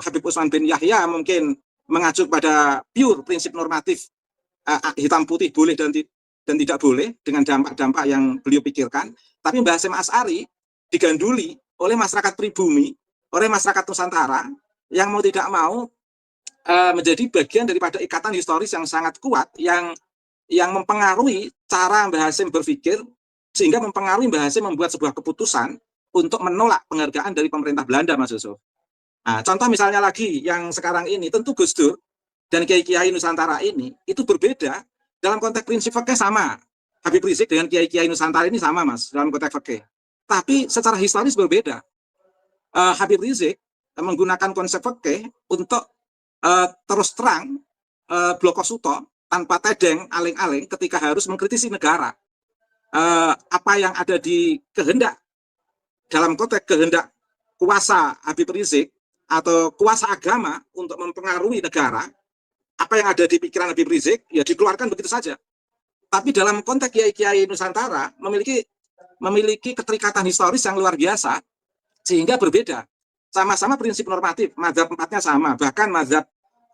Habib Utsman bin Yahya mungkin mengacu pada pure prinsip normatif hitam putih boleh dan tidak boleh dengan dampak-dampak yang beliau pikirkan. Tapi Mbah Hasyim Asy'ari diganduli oleh masyarakat pribumi, oleh masyarakat Nusantara yang mau tidak mau menjadi bagian daripada ikatan historis yang sangat kuat yang mempengaruhi cara Mbah Hasyim berpikir, sehingga mempengaruhi Mbah Hasyim membuat sebuah keputusan untuk menolak penghargaan dari pemerintah Belanda, Mas Yusuf. Nah, contoh misalnya lagi yang sekarang ini, tentu Gus Dur dan kiai-kiai Nusantara ini itu berbeda dalam konteks prinsip fikih sama. Habib Rizik dengan kiai-kiai Nusantara ini sama, Mas, dalam konteks fikih. Tapi secara historis berbeda. Habib Rizik menggunakan konsep fikih untuk terus terang bloko suto tanpa tedeng aling-aling ketika harus mengkritisi negara. Apa yang ada di kehendak dalam konteks kehendak kuasa Habib Rizik atau kuasa agama untuk mempengaruhi negara, apa yang ada di pikiran Habib Rizik ya dikeluarkan begitu saja. Tapi dalam konteks kiai-kiai Nusantara memiliki keterikatan historis yang luar biasa, sehingga berbeda. Sama-sama prinsip normatif, mazhab empatnya sama, bahkan mazhab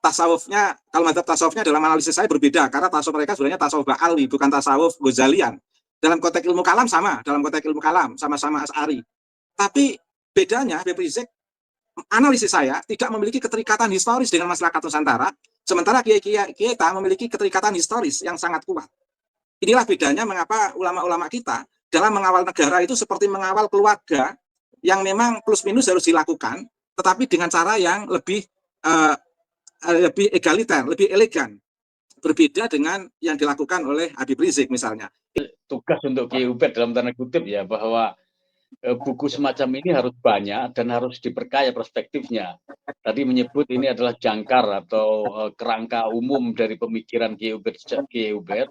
tasawufnya, kalau mazhab tasawufnya dalam analisis saya berbeda, karena tasawuf mereka sebenarnya tasawuf Ba'alawi, bukan tasawuf Ghazalian. Dalam konteks ilmu kalam sama, dalam konteks ilmu kalam sama-sama Asy'ari. Tapi bedanya Habib Rizik, analisis saya, tidak memiliki keterikatan historis dengan masyarakat Nusantara, sementara kiai-kiai kita memiliki keterikatan historis yang sangat kuat. Inilah bedanya mengapa ulama-ulama kita dalam mengawal negara itu seperti mengawal keluarga yang memang plus minus harus dilakukan, tetapi dengan cara yang lebih egaliter, lebih elegan, berbeda dengan yang dilakukan oleh Habib Rizik misalnya. Tugas untuk Kiai Ubed dalam tanda kutip ya, bahwa buku semacam ini harus banyak dan harus diperkaya perspektifnya. Tadi menyebut ini adalah jangkar atau kerangka umum dari pemikiran Kiai Ubed.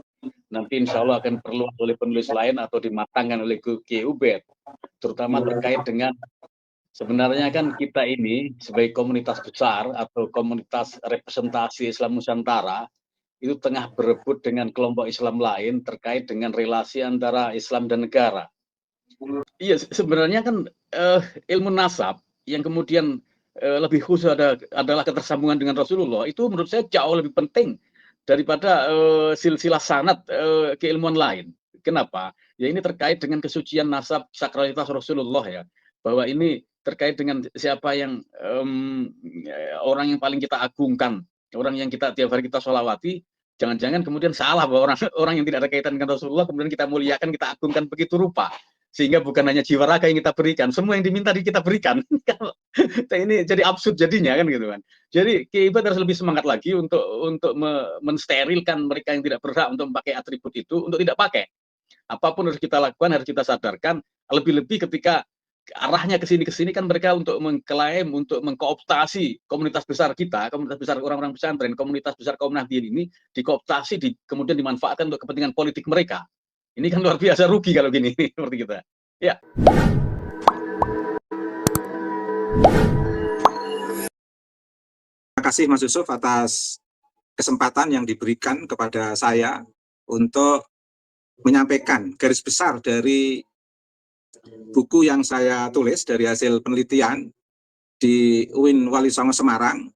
Nanti insya Allah akan perlu oleh penulis lain atau dimatangkan oleh Kiai Ubed, terutama terkait dengan sebenarnya kan kita ini sebagai komunitas besar atau komunitas representasi Islam Nusantara itu tengah berebut dengan kelompok Islam lain terkait dengan relasi antara Islam dan negara. Iya, sebenarnya kan ilmu nasab yang kemudian lebih khusus adalah ketersambungan dengan Rasulullah, itu menurut saya jauh lebih penting daripada silsilah sanad keilmuan lain. Kenapa? Ya ini terkait dengan kesucian nasab, sakralitas Rasulullah ya, bahwa ini terkait dengan siapa yang orang yang paling kita agungkan, orang yang kita tiap hari kita sholawati. Jangan-jangan kemudian salah bahwa orang yang tidak ada kaitan dengan Rasulullah kemudian kita muliakan, kita agungkan begitu rupa, sehingga bukan hanya jiwa raga yang kita berikan, semua yang diminta kita berikan. Ini jadi absurd jadinya kan gitu kan. Jadi Kiai Ubed harus lebih semangat lagi untuk mensterilkan mereka yang tidak berhak untuk memakai atribut itu untuk tidak pakai. Apapun harus kita lakukan, harus kita sadarkan. Lebih-lebih ketika arahnya ke sini kan mereka untuk mengklaim, untuk mengkooptasi komunitas besar kita, komunitas besar orang-orang pesantren, komunitas besar kaum Nahdien ini dikooptasi, kemudian dimanfaatkan untuk kepentingan politik mereka. Ini kan luar biasa rugi kalau gini seperti kita. Ya. Terima kasih Mas Yusuf atas kesempatan yang diberikan kepada saya untuk menyampaikan garis besar dari buku yang saya tulis dari hasil penelitian di UIN Wali Songo Semarang.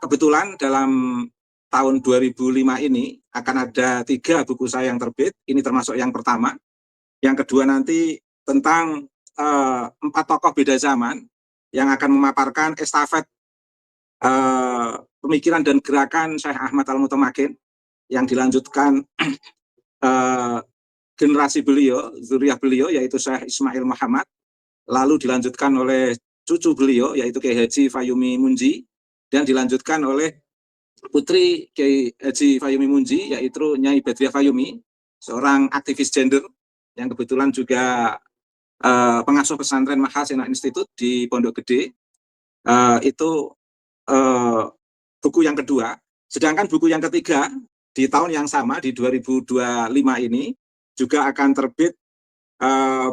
Kebetulan dalam tahun 2005 ini akan ada 3 buku saya yang terbit. Ini termasuk yang pertama. Yang kedua nanti tentang 4 tokoh beda zaman yang akan memaparkan estafet pemikiran dan gerakan Syekh Ahmad Al-Mutamakin yang dilanjutkan generasi beliau, zuriyah beliau, yaitu Syekh Ismail Muhammad, lalu dilanjutkan oleh cucu beliau, yaitu Kiai Haji Fayumi Munji, dan dilanjutkan oleh putri Kiai Haji Fayumi Munji, yaitu Nyai Badriah Fayumi, seorang aktivis gender, yang kebetulan juga pengasuh pesantren Mahasina Institute di Pondok Gede. Itu buku yang kedua. Sedangkan buku yang ketiga, di tahun yang sama, di 2025 ini, juga akan terbit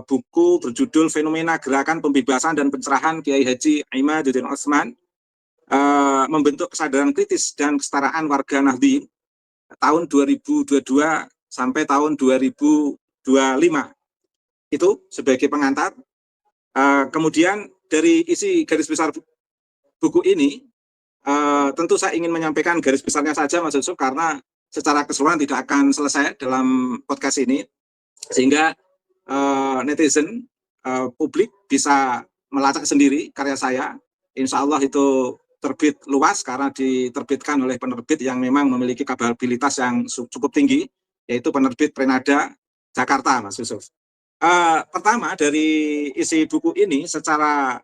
buku berjudul Fenomena Gerakan Pembebasan dan Pencerahan Kiai Haji Imaduddin Utsman, membentuk kesadaran kritis dan kesetaraan warga Nahdien tahun 2022 sampai tahun 2025. Itu sebagai pengantar. Kemudian dari isi garis besar buku ini, tentu saya ingin menyampaikan garis besarnya saja Mas Yusuf, karena secara keseluruhan tidak akan selesai dalam podcast ini, sehingga netizen, publik bisa melacak sendiri karya saya. Insya Allah itu terbit luas karena diterbitkan oleh penerbit yang memang memiliki kapabilitas yang cukup tinggi, yaitu penerbit Prenada Jakarta, Mas Yusuf. Pertama, dari isi buku ini secara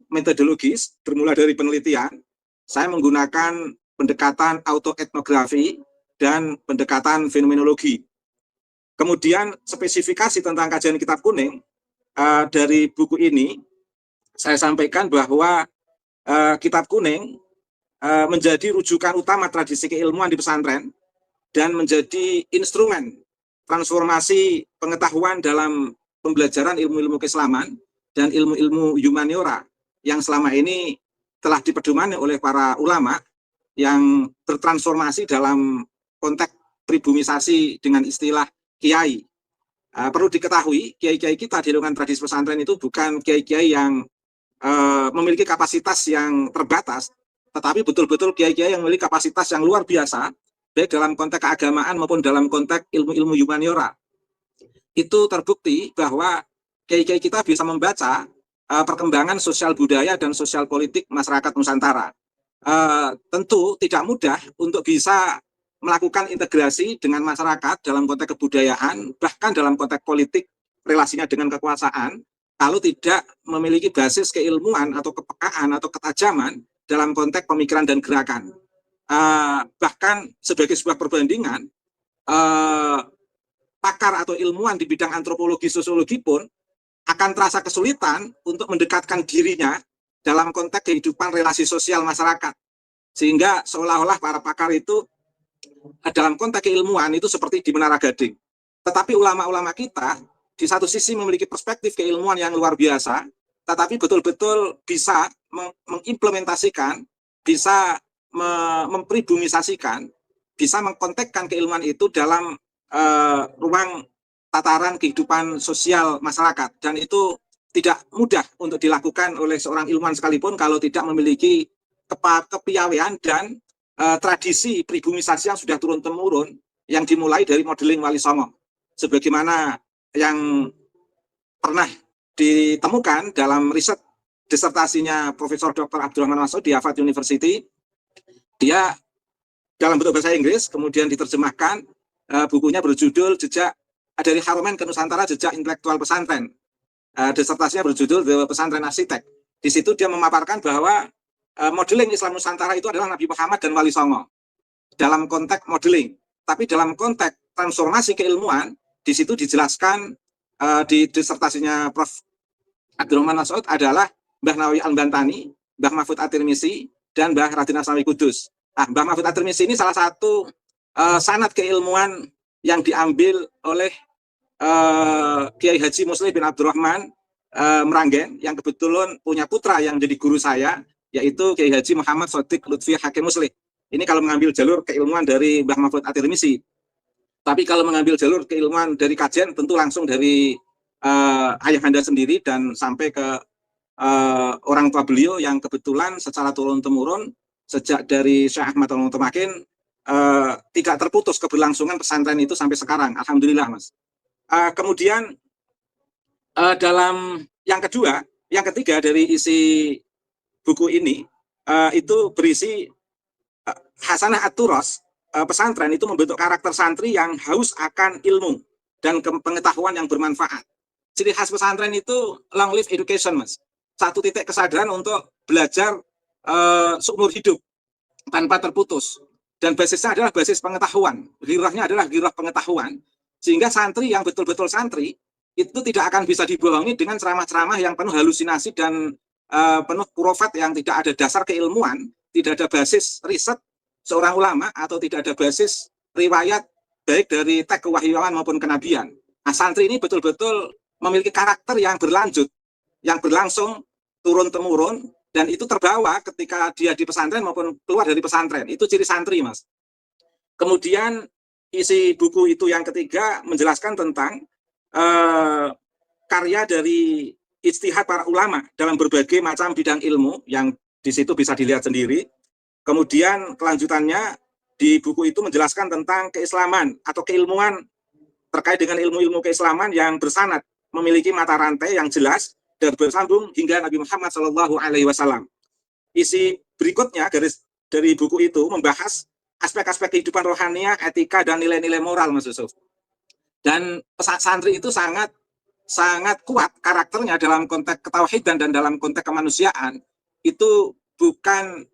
metodologis bermula dari penelitian, saya menggunakan pendekatan autoetnografi dan pendekatan fenomenologi. Kemudian spesifikasi tentang kajian kitab kuning dari buku ini, saya sampaikan bahwa kitab kuning menjadi rujukan utama tradisi keilmuan di pesantren dan menjadi instrumen transformasi pengetahuan dalam pembelajaran ilmu-ilmu keislaman dan ilmu-ilmu humaniora yang selama ini telah dipedomani oleh para ulama yang bertransformasi dalam konteks pribumisasi dengan istilah kiai. Perlu diketahui, kiai-kiai kita di lingkungan tradisi pesantren itu bukan kiai-kiai yang memiliki kapasitas yang terbatas, tetapi betul-betul kiai-kiai yang memiliki kapasitas yang luar biasa, baik dalam konteks keagamaan maupun dalam konteks ilmu-ilmu humaniora. Itu terbukti bahwa kiai-kiai kita bisa membaca perkembangan sosial budaya dan sosial politik masyarakat Nusantara. Tentu tidak mudah untuk bisa melakukan integrasi dengan masyarakat dalam konteks kebudayaan, bahkan dalam konteks politik, relasinya dengan kekuasaan, kalau tidak memiliki basis keilmuan atau kepekaan atau ketajaman dalam konteks pemikiran dan gerakan. Bahkan sebagai sebuah perbandingan, pakar atau ilmuwan di bidang antropologi sosiologi pun akan terasa kesulitan untuk mendekatkan dirinya dalam konteks kehidupan relasi sosial masyarakat. Sehingga seolah-olah para pakar itu dalam konteks keilmuan itu seperti di Menara Gading. Tetapi ulama-ulama kita di satu sisi memiliki perspektif keilmuan yang luar biasa, tetapi betul-betul bisa mengimplementasikan, bisa mempribumisasikan, bisa mengkontekkan keilmuan itu dalam ruang tataran kehidupan sosial masyarakat. Dan itu tidak mudah untuk dilakukan oleh seorang ilmuwan sekalipun kalau tidak memiliki kepiawaian dan tradisi pribumisasi yang sudah turun-temurun yang dimulai dari modeling Wali Songo. Sebagaimana yang pernah ditemukan dalam riset disertasinya Profesor Dr. Abdurrahman Masud di Harvard University. Dia dalam bentuk bahasa Inggris, kemudian diterjemahkan, bukunya berjudul Jejak dari Haromen ke Nusantara, Jejak Intelektual Pesantren. Disertasinya berjudul The Pesantren Arsitek. Di situ dia memaparkan bahwa modeling Islam Nusantara itu adalah Nabi Muhammad dan Wali Songo dalam konteks modeling. Tapi dalam konteks transformasi keilmuan, di situ dijelaskan di disertasinya Prof. Abdurrahman Masud adalah Mbah Nawawi Al-Bantani, Mbah Mahfud At-Tirmizi, dan Mbah Radin Asnawi Kudus. Mbah Mahfud At-Tirmizi ini salah satu sanad keilmuan yang diambil oleh Kiai Haji Muslim bin Abdurrahman Meranggen, yang kebetulan punya putra yang jadi guru saya, yaitu Kiai Haji Muhammad Shodiq Lutfi Hakim Muslim. Ini kalau mengambil jalur keilmuan dari Mbah Mahfud At-Tirmizi. Tapi kalau mengambil jalur keilmuan dari kajian, tentu langsung dari ayahanda sendiri dan sampai ke orang tua beliau yang kebetulan secara turun-temurun sejak dari Syekh Ahmad Al-Mutamakin tidak terputus keberlangsungan pesantren itu sampai sekarang. Alhamdulillah, Mas. Kemudian dalam yang kedua, yang ketiga dari isi buku ini itu berisi Hasanah At-Turos. Pesantren itu membentuk karakter santri yang haus akan ilmu dan pengetahuan yang bermanfaat. Ciri khas pesantren itu long live education, Mas. Satu titik kesadaran untuk belajar seumur hidup tanpa terputus. Dan basisnya adalah basis pengetahuan. Girahnya adalah girah pengetahuan. Sehingga santri yang betul-betul santri itu tidak akan bisa dibohongi dengan ceramah-ceramah yang penuh halusinasi dan penuh kurofat yang tidak ada dasar keilmuan, tidak ada basis riset seorang ulama, atau tidak ada basis riwayat baik dari teks kewahyuan maupun kenabian. Nah, santri ini betul-betul memiliki karakter yang berlanjut, yang berlangsung turun-temurun, dan itu terbawa ketika dia di pesantren maupun keluar dari pesantren. Itu ciri santri, Mas. Kemudian isi buku itu yang ketiga menjelaskan tentang karya dari ijtihad para ulama dalam berbagai macam bidang ilmu yang di situ bisa dilihat sendiri. Kemudian kelanjutannya di buku itu menjelaskan tentang keislaman atau keilmuan terkait dengan ilmu-ilmu keislaman yang bersanad, memiliki mata rantai yang jelas dan bersambung hingga Nabi Muhammad SAW. Isi berikutnya garis dari buku itu membahas aspek-aspek kehidupan rohaniah, etika, dan nilai-nilai moral, Mas Yusuf. Dan santri itu sangat kuat karakternya dalam konteks ketauhidan dan dalam konteks kemanusiaan. Itu bukan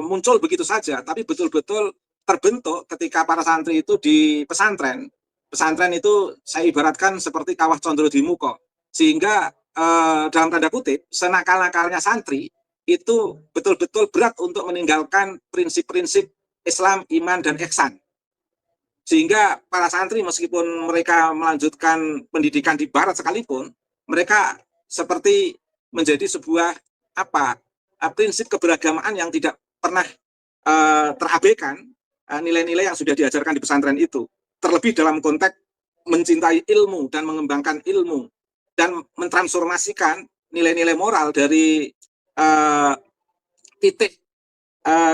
muncul begitu saja, tapi betul-betul terbentuk ketika para santri itu di pesantren. Pesantren itu saya ibaratkan seperti kawah condro di muko, sehingga dalam tanda kutip senakal-nakalnya santri itu betul-betul berat untuk meninggalkan prinsip-prinsip Islam, iman, dan ihsan. Sehingga para santri meskipun mereka melanjutkan pendidikan di barat sekalipun, mereka seperti menjadi sebuah prinsip keberagamaan yang tidak pernah terabaikan, nilai-nilai yang sudah diajarkan di pesantren itu. Terlebih dalam konteks mencintai ilmu dan mengembangkan ilmu dan mentransformasikan nilai-nilai moral dari titik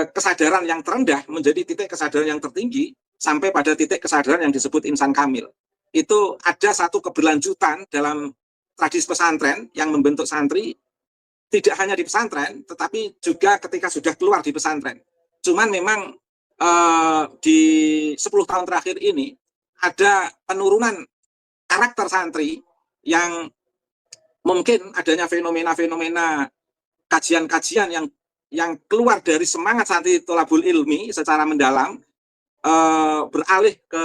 kesadaran yang terendah menjadi titik kesadaran yang tertinggi sampai pada titik kesadaran yang disebut insan kamil. Itu ada satu keberlanjutan dalam tradisi pesantren yang membentuk santri, tidak hanya di pesantren, tetapi juga ketika sudah keluar di pesantren. Cuman memang di 10 tahun terakhir ini ada penurunan karakter santri yang mungkin adanya fenomena-fenomena kajian-kajian yang keluar dari semangat santri tholabul ilmi secara mendalam, beralih ke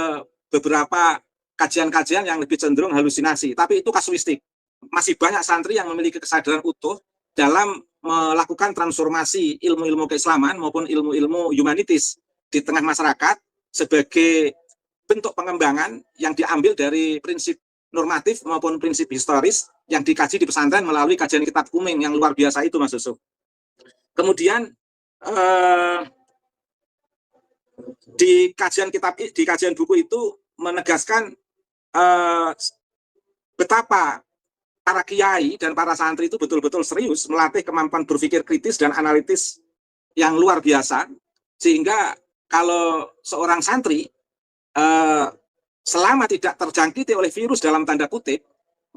beberapa kajian-kajian yang lebih cenderung halusinasi. Tapi itu kasuistik. Masih banyak santri yang memiliki kesadaran utuh dalam melakukan transformasi ilmu-ilmu keislaman maupun ilmu-ilmu humanitis di tengah masyarakat sebagai bentuk pengembangan yang diambil dari prinsip normatif maupun prinsip historis yang dikaji di pesantren melalui kajian kitab Kuming yang luar biasa itu, Mas Yusuf. Kemudian di kajian buku itu menegaskan betapa para kiai dan para santri itu betul-betul serius melatih kemampuan berpikir kritis dan analitis yang luar biasa, sehingga kalau seorang santri selama tidak terjangkiti oleh virus dalam tanda kutip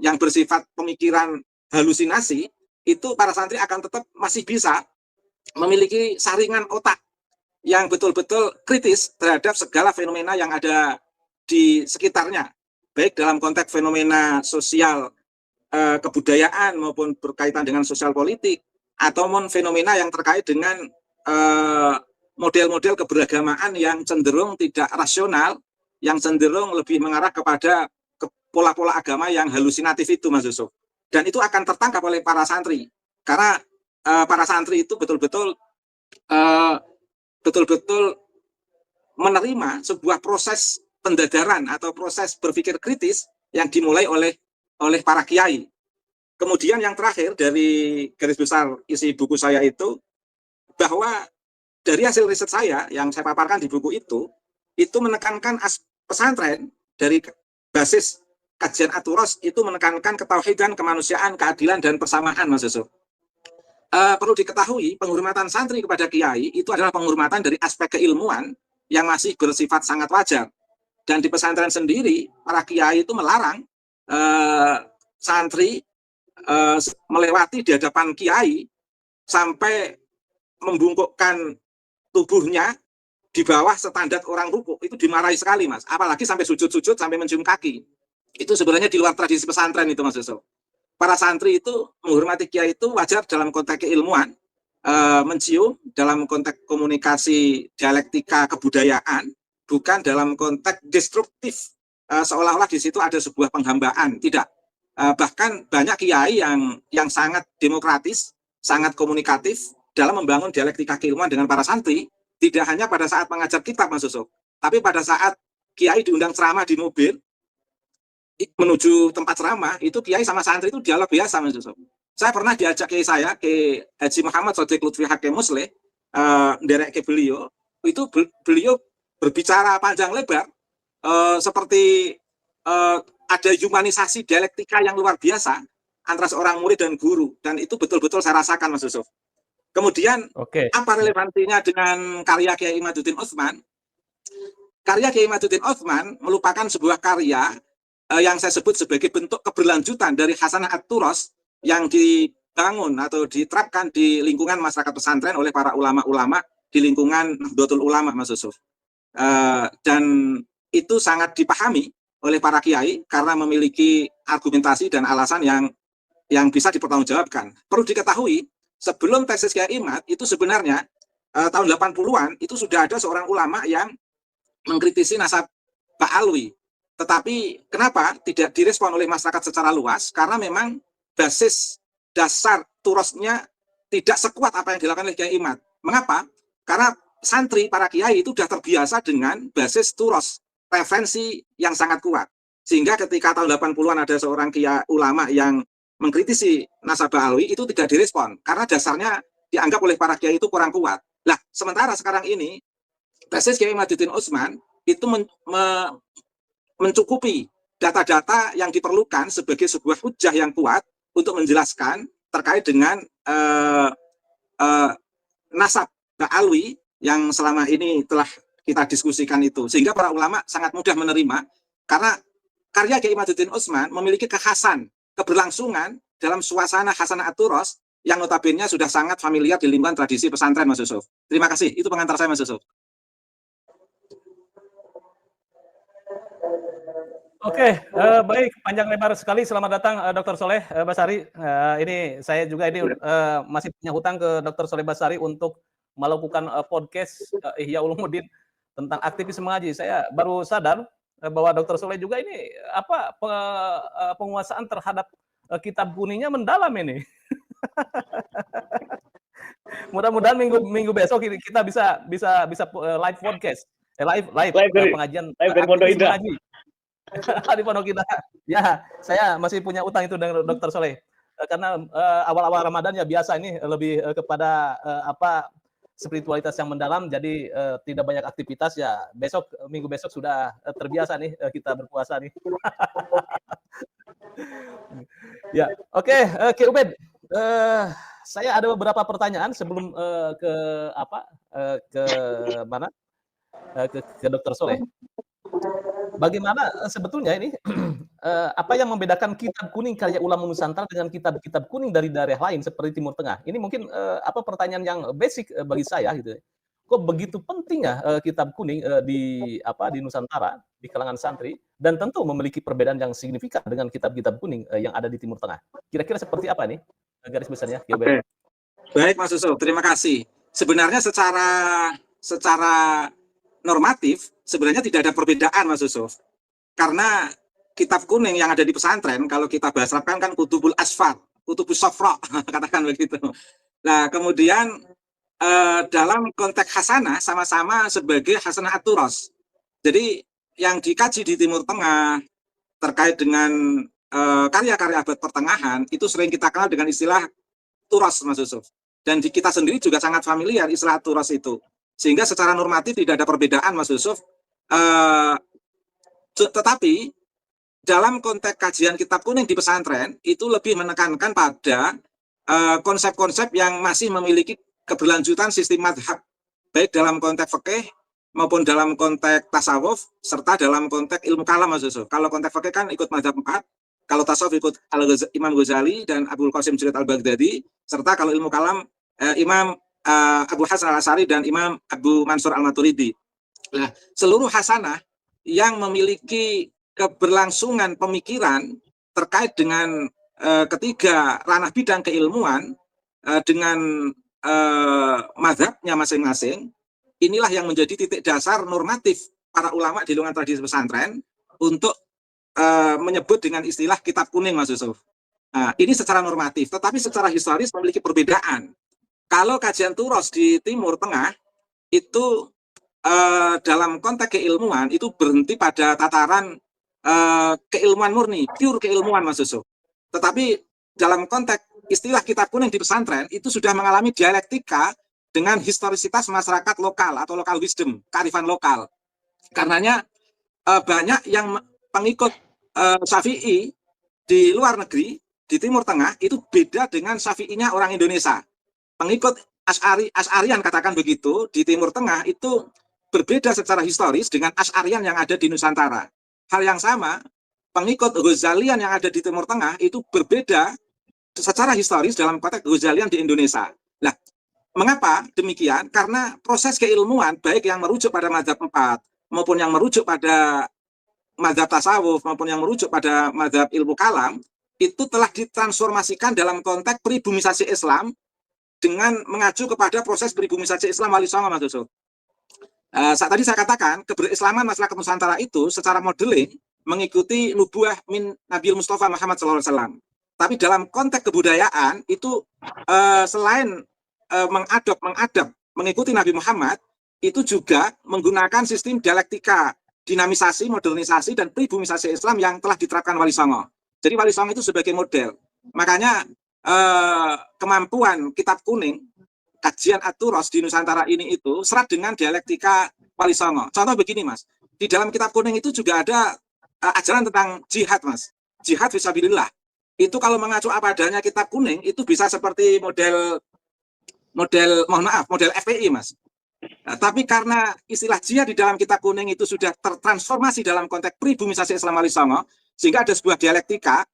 yang bersifat pemikiran halusinasi, itu para santri akan tetap masih bisa memiliki saringan otak yang betul-betul kritis terhadap segala fenomena yang ada di sekitarnya, baik dalam konteks fenomena sosial, kebudayaan maupun berkaitan dengan sosial politik, atau fenomena yang terkait dengan model-model keberagamaan yang cenderung tidak rasional, yang cenderung lebih mengarah kepada pola-pola agama yang halusinatif itu, Mas Yusuf. Dan itu akan tertangkap oleh para santri, karena para santri itu betul-betul menerima sebuah proses pendadaran atau proses berpikir kritis yang dimulai oleh para kiai. Kemudian yang terakhir dari garis besar isi buku saya itu, bahwa dari hasil riset saya yang saya paparkan di buku itu menekankan pesantren dari basis kajian Aturos itu menekankan ketauhidan, kemanusiaan, keadilan, dan persamaan, Mas Yusuf. Perlu diketahui, penghormatan santri kepada kiai itu adalah penghormatan dari aspek keilmuan yang masih bersifat sangat wajar. Dan di pesantren sendiri, para kiai itu melarang santri melewati di hadapan kiai sampai membungkukkan tubuhnya di bawah standar orang ruku. Itu dimarahi sekali, Mas. Apalagi sampai sujud-sujud, sampai mencium kaki. Itu sebenarnya di luar tradisi pesantren itu, Mas Yusuf. Para santri itu menghormati kiai itu wajar dalam konteks keilmuan, mencium dalam konteks komunikasi dialektika kebudayaan, bukan dalam konteks destruktif, seolah-olah di situ ada sebuah penghambaan. Tidak. Bahkan banyak kiai yang sangat demokratis, sangat komunikatif dalam membangun dialektika keilmuan dengan para santri, tidak hanya pada saat mengajar kitab, Mas Yusuf, tapi pada saat kiai diundang ceramah di mobil, menuju tempat ceramah, itu kiai sama santri itu dialog biasa, Mas Yusuf. Saya pernah diajak kiai saya, ke Haji Muhammad Sodiq Lutfi Hakim Musleh, derek ke beliau, itu beliau berbicara panjang lebar, seperti ada humanisasi dialektika yang luar biasa, antara seorang murid dan guru, dan itu betul-betul saya rasakan, Mas Yusuf. Kemudian apa relevansinya dengan karya Kiai Imaduddin Utsman? Karya Kiai Imaduddin Utsman merupakan sebuah karya yang saya sebut sebagai bentuk keberlanjutan dari Hasanah At-Turos yang dibangun atau diterapkan di lingkungan masyarakat pesantren oleh para ulama-ulama di lingkungan Nahdlatul Ulama, Mas Yusuf. Dan itu sangat dipahami oleh para kiai karena memiliki argumentasi dan alasan yang bisa dipertanggungjawabkan. Perlu diketahui, sebelum tesis Kiai Imad itu sebenarnya tahun 80-an itu sudah ada seorang ulama yang mengkritisi nasab Ba'alwi. Tetapi kenapa tidak direspon oleh masyarakat secara luas? Karena memang basis dasar turosnya tidak sekuat apa yang dilakukan oleh Kiai Imad. Mengapa? Karena santri, para kiai itu sudah terbiasa dengan basis turos, referensi yang sangat kuat. Sehingga ketika tahun 80-an ada seorang kiai ulama yang mengkritisi nasab Ba'alwi, itu tidak direspon. Karena dasarnya dianggap oleh para kiai itu kurang kuat. Lah, sementara sekarang ini, tesis Kiai Imaduddin Utsman itu mencukupi data-data yang diperlukan sebagai sebuah hujah yang kuat untuk menjelaskan terkait dengan nasab Ba'alwi yang selama ini telah kita diskusikan itu. Sehingga para ulama sangat mudah menerima karena karya Kiai Imaduddin Utsman memiliki kekhasan, keberlangsungan dalam suasana Hasanah At-Turos yang notabene sudah sangat familiar di lingkungan tradisi pesantren, Mas Yusuf. Terima kasih. Itu pengantar saya, Mas Yusuf. Oke, baik, panjang lebar sekali. Selamat datang Dr. Soleh Basari. Ini saya juga masih punya hutang ke Dr. Soleh Basari untuk melakukan podcast Ihya Ulumuddin tentang aktivisme ngaji. Saya baru sadar bahwa Dr. Soleh juga ini penguasaan terhadap kitab kuningnya mendalam ini. Mudah-mudahan minggu besok kita bisa live podcast, live pengajian aktivisme ngaji. Di Pondok Indah. Ya, saya masih punya utang itu dengan Dr. Soleh. Karena awal-awal Ramadan ya biasa ini lebih kepada spiritualitas yang mendalam, jadi tidak banyak aktivitas ya. Minggu besok sudah terbiasa nih kita berpuasa nih. Ya, oke, Ki Ubed. Saya ada beberapa pertanyaan sebelum ke Dr. Soleh. Bagaimana sebetulnya ini apa yang membedakan kitab kuning karya ulama Nusantara dengan kitab-kitab kuning dari daerah lain seperti Timur Tengah? Ini mungkin pertanyaan yang basic bagi saya gitu. Kok begitu penting ya kitab kuning di Nusantara di kalangan santri dan tentu memiliki perbedaan yang signifikan dengan kitab-kitab kuning yang ada di Timur Tengah. Kira-kira seperti apa nih garis besarnya? Oke. Baik, Mas Yusuf, terima kasih. Sebenarnya secara normatif sebenarnya tidak ada perbedaan, Mas Yusuf. Karena kitab kuning yang ada di pesantren, kalau kita bahas kan kutubul asfar, kutubus sofra, katakan begitu. Nah, kemudian dalam konteks hasanah sama-sama sebagai hasanah at-turos. Jadi yang dikaji di Timur Tengah terkait dengan karya-karya abad pertengahan itu sering kita kenal dengan istilah turos, Mas Yusuf. Dan di kita sendiri juga sangat familiar istilah turos itu. Sehingga secara normatif tidak ada perbedaan, Mas Yusuf. Tetapi dalam konteks kajian kitab kuning di pesantren itu lebih menekankan pada konsep-konsep yang masih memiliki keberlanjutan sistem madhab, baik dalam konteks fikih maupun dalam konteks tasawuf serta dalam konteks ilmu kalam, Mas Yusuf. Kalau konteks fikih kan ikut madhab 4, kalau tasawuf ikut Imam Ghazali dan Abdul Qasim Junaid al-Baghdadi, serta kalau ilmu kalam Imam Abu Hasan al-Asy'ari dan Imam Abu Mansur al-Maturidi. Nah, seluruh hasanah yang memiliki keberlangsungan pemikiran terkait dengan ketiga ranah bidang keilmuan dengan mazhabnya masing-masing, inilah yang menjadi titik dasar normatif para ulama di lingkungan tradisi pesantren untuk menyebut dengan istilah kitab kuning, Mas Yusuf. Nah, ini secara normatif, tetapi secara historis memiliki perbedaan. Kalau kajian turos di Timur Tengah itu dalam konteks keilmuan itu berhenti pada tataran keilmuan murni, pure keilmuan, Mas Yusuf. Tetapi dalam konteks istilah kitab kuning di pesantren itu sudah mengalami dialektika dengan historisitas masyarakat lokal atau local wisdom, kearifan lokal. Karenanya banyak yang pengikut Syafi'i di luar negeri di Timur Tengah itu beda dengan Syafi'inya orang Indonesia. Pengikut Asy'arian katakan begitu, di Timur Tengah itu berbeda secara historis dengan Asy'arian yang ada di Nusantara. Hal yang sama, pengikut Ghazalian yang ada di Timur Tengah itu berbeda secara historis dalam konteks Ghazalian di Indonesia. Nah, mengapa demikian? Karena proses keilmuan, baik yang merujuk pada mazhab 4, maupun yang merujuk pada mazhab tasawuf, maupun yang merujuk pada mazhab ilmu kalam, itu telah ditransformasikan dalam konteks pribumisasi Islam dengan mengacu kepada proses pribumisasi Islam Wali Songo, Mas Yusuf. Saat tadi saya katakan, keberislaman masyarakat Nusantara itu secara modeling mengikuti nubuah min Nabi Mustafa Muhammad SAW. Tapi dalam konteks kebudayaan itu selain mengadop mengikuti Nabi Muhammad, itu juga menggunakan sistem dialektika, dinamisasi, modernisasi, dan pribumisasi Islam yang telah diterapkan Wali Songo. Jadi Wali Songo itu sebagai model. Makanya kemampuan Kitab Kuning, kajian At-Turos di Nusantara ini itu serat dengan dialektika Wali Songo. Contoh begini, Mas. Di dalam Kitab Kuning itu juga ada ajaran tentang jihad, Mas. Jihad fisabilillah. Itu kalau mengacu apa adanya Kitab Kuning itu bisa seperti model FPI, Mas. Nah, tapi karena istilah jihad di dalam Kitab Kuning itu sudah tertransformasi dalam konteks pribumisasi Islam Wali Songo, sehingga ada sebuah dialektika,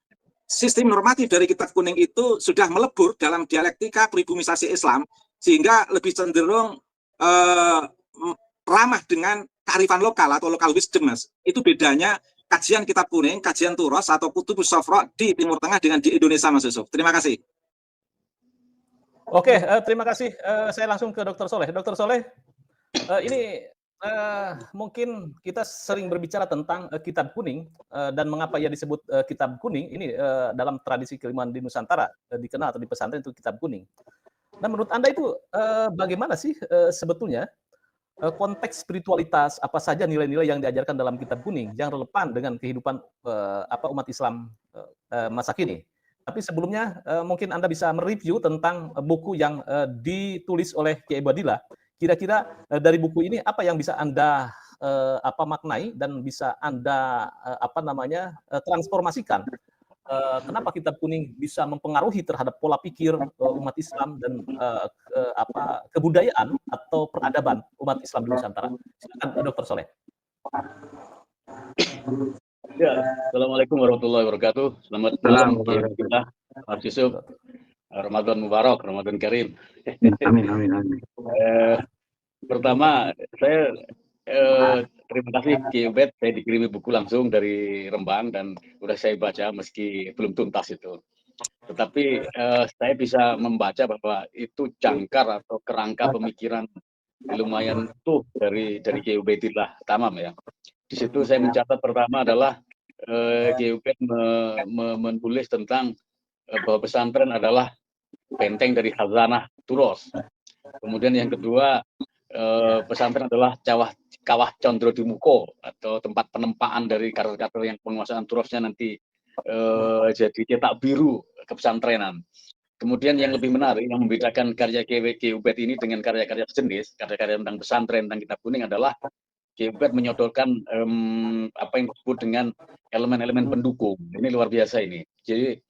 sistem normatif dari Kitab Kuning itu sudah melebur dalam dialektika pribumisasi Islam, sehingga lebih cenderung ramah dengan kearifan lokal atau local wisdom, Mas. Itu bedanya kajian Kitab Kuning, kajian Turos atau Kutubus Sofro di Timur Tengah dengan di Indonesia, Mas Yusuf. Terima kasih. Oke, terima kasih. Saya langsung ke Dr. Soleh. Dr. Soleh, ini mungkin kita sering berbicara tentang Kitab Kuning dan mengapa ia disebut Kitab Kuning. Ini dalam tradisi keilmuan di Nusantara dikenal atau di pesantren itu Kitab Kuning. Nah, menurut Anda itu bagaimana sih sebetulnya konteks spiritualitas, apa saja nilai-nilai yang diajarkan dalam Kitab Kuning yang relevan dengan kehidupan umat Islam masa kini? Tapi sebelumnya mungkin Anda bisa mereview tentang buku yang ditulis oleh Kiai Badillah. Kira-kira dari buku ini apa yang bisa Anda maknai dan bisa Anda transformasikan? Kenapa Kitab Kuning bisa mempengaruhi terhadap pola pikir umat Islam dan kebudayaan atau peradaban umat Islam di Nusantara? Silakan Dr. Soleh. Ya, Assalamualaikum warahmatullahi wabarakatuh. Selamat malam kita, Mas Yusuf. Ramadan Mubarak, Ramadan Karim. Amin. Pertama, saya terima kasih Ki Ubed, saya dikirimi buku langsung dari Rembang dan sudah saya baca meski belum tuntas itu. Tetapi saya bisa membaca bahwa itu jangkar atau kerangka pemikiran lumayan utuh dari Ki Ubedillah Tamam ya. Di situ saya mencatat pertama adalah Ki Ubed menulis tentang bahwa pesantren adalah benteng dari khazanah Turos. Kemudian yang kedua, pesantren adalah kawah Condro Dimuko atau tempat penempaan dari kader-kader yang penguasaan Turosnya nanti jadi cetak biru kepesantrenan. Kemudian yang lebih menarik yang membedakan karya Ki Ubed ini dengan karya-karya sejenis, karya-karya tentang pesantren, tentang Kitab Kuning adalah Ki Ubed menyodorkan apa yang disebut dengan elemen-elemen pendukung. Ini luar biasa ini. Jadi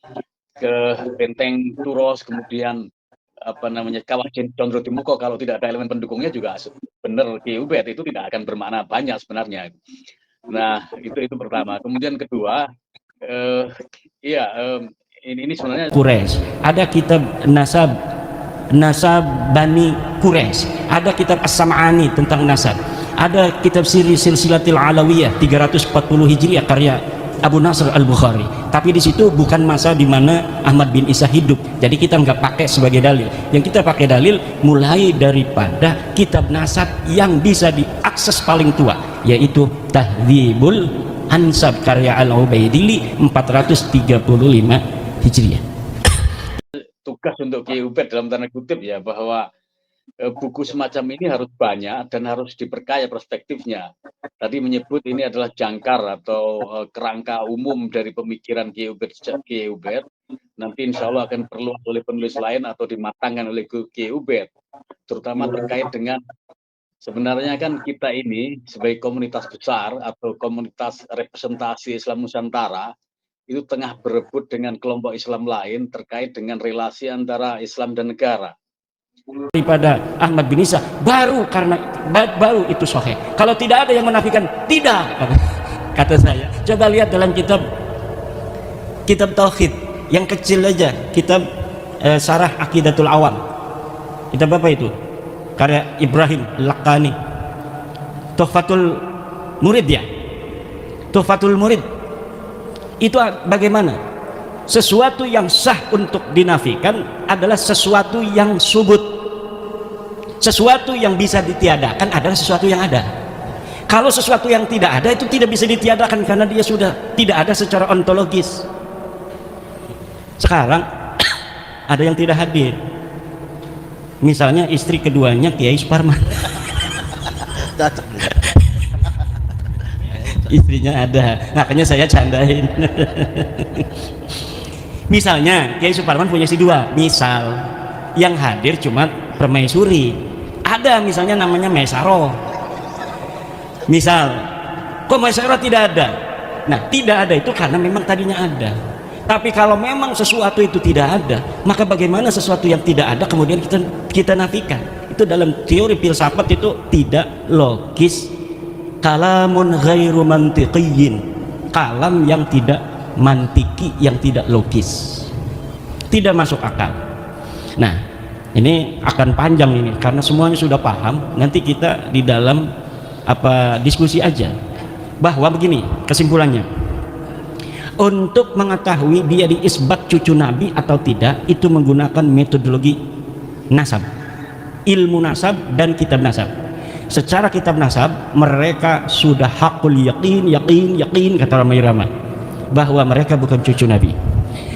ke benteng Turos, kemudian kawah Condro Dimuko, kalau tidak ada elemen pendukungnya juga benar Ki Ubed itu tidak akan bermakna banyak sebenarnya. Nah, itu pertama. Kemudian kedua, ini sebenarnya Quraisy. Ada kitab nasab Bani Quraisy. Ada kitab As-Sam'ani tentang nasab. Ada kitab Silsilatil Alawiyah 340 Hijriah karya Abu Nasr Al-Bukhari. Tapi di situ bukan masa di mana Ahmad bin Isa hidup. Jadi kita nggak pakai sebagai dalil. Yang kita pakai dalil mulai daripada kitab nasab yang bisa diakses paling tua, yaitu Tahdzibul Ansab karya Al-Ubaidili 435 Hijriah. Tugas untuk Ki Ubed dalam tanda kutip ya, bahwa buku semacam ini harus banyak dan harus diperkaya perspektifnya. Tadi menyebut ini adalah jangkar atau kerangka umum dari pemikiran Ki Ubed. Nanti insya Allah akan perlu oleh penulis lain atau dimatangkan oleh Ki Ubed, terutama terkait dengan sebenarnya kan kita ini sebagai komunitas besar atau komunitas representasi Islam Nusantara itu tengah berebut dengan kelompok Islam lain terkait dengan relasi antara Islam dan negara. Daripada Ahmad bin Isa baru itu sahih. Kalau tidak ada yang menafikan, tidak, kata saya. Coba lihat dalam kitab tauhid yang kecil aja, kitab Syarah Aqidatul Awam. Kitab apa itu? Karya Ibrahim Laqani. Tuhfatul Murid ya. Tuhfatul Murid. Itu bagaimana? Sesuatu yang sah untuk dinafikan adalah sesuatu yang subut. Sesuatu yang bisa ditiadakan adalah sesuatu yang ada. Kalau sesuatu yang tidak ada itu tidak bisa ditiadakan karena dia sudah tidak ada secara ontologis. Sekarang ada yang tidak hadir. Misalnya istri keduanya Kiai Suparman. Istrinya ada, makanya saya candain. Misalnya Kiai Suparman punya istri dua, misal yang hadir cuma permaisuri. Ada misalnya namanya Maisaro. Misal, kok Maisaro tidak ada? Nah, tidak ada itu karena memang tadinya ada. Tapi kalau memang sesuatu itu tidak ada, maka bagaimana sesuatu yang tidak ada kemudian kita nafikan? Itu dalam teori filsafat itu tidak logis. Kalamun ghairu mantiqiyyin, kalam yang tidak mantiki, yang tidak logis, tidak masuk akal. Nah, ini akan panjang ini karena semuanya sudah paham. Nanti kita di dalam diskusi aja bahwa begini kesimpulannya. Untuk mengetahui dia diisbat cucu Nabi atau tidak, itu menggunakan metodologi nasab, ilmu nasab dan kitab nasab. Secara kitab nasab mereka sudah hakul yakin kata Rama Irama bahwa mereka bukan cucu Nabi.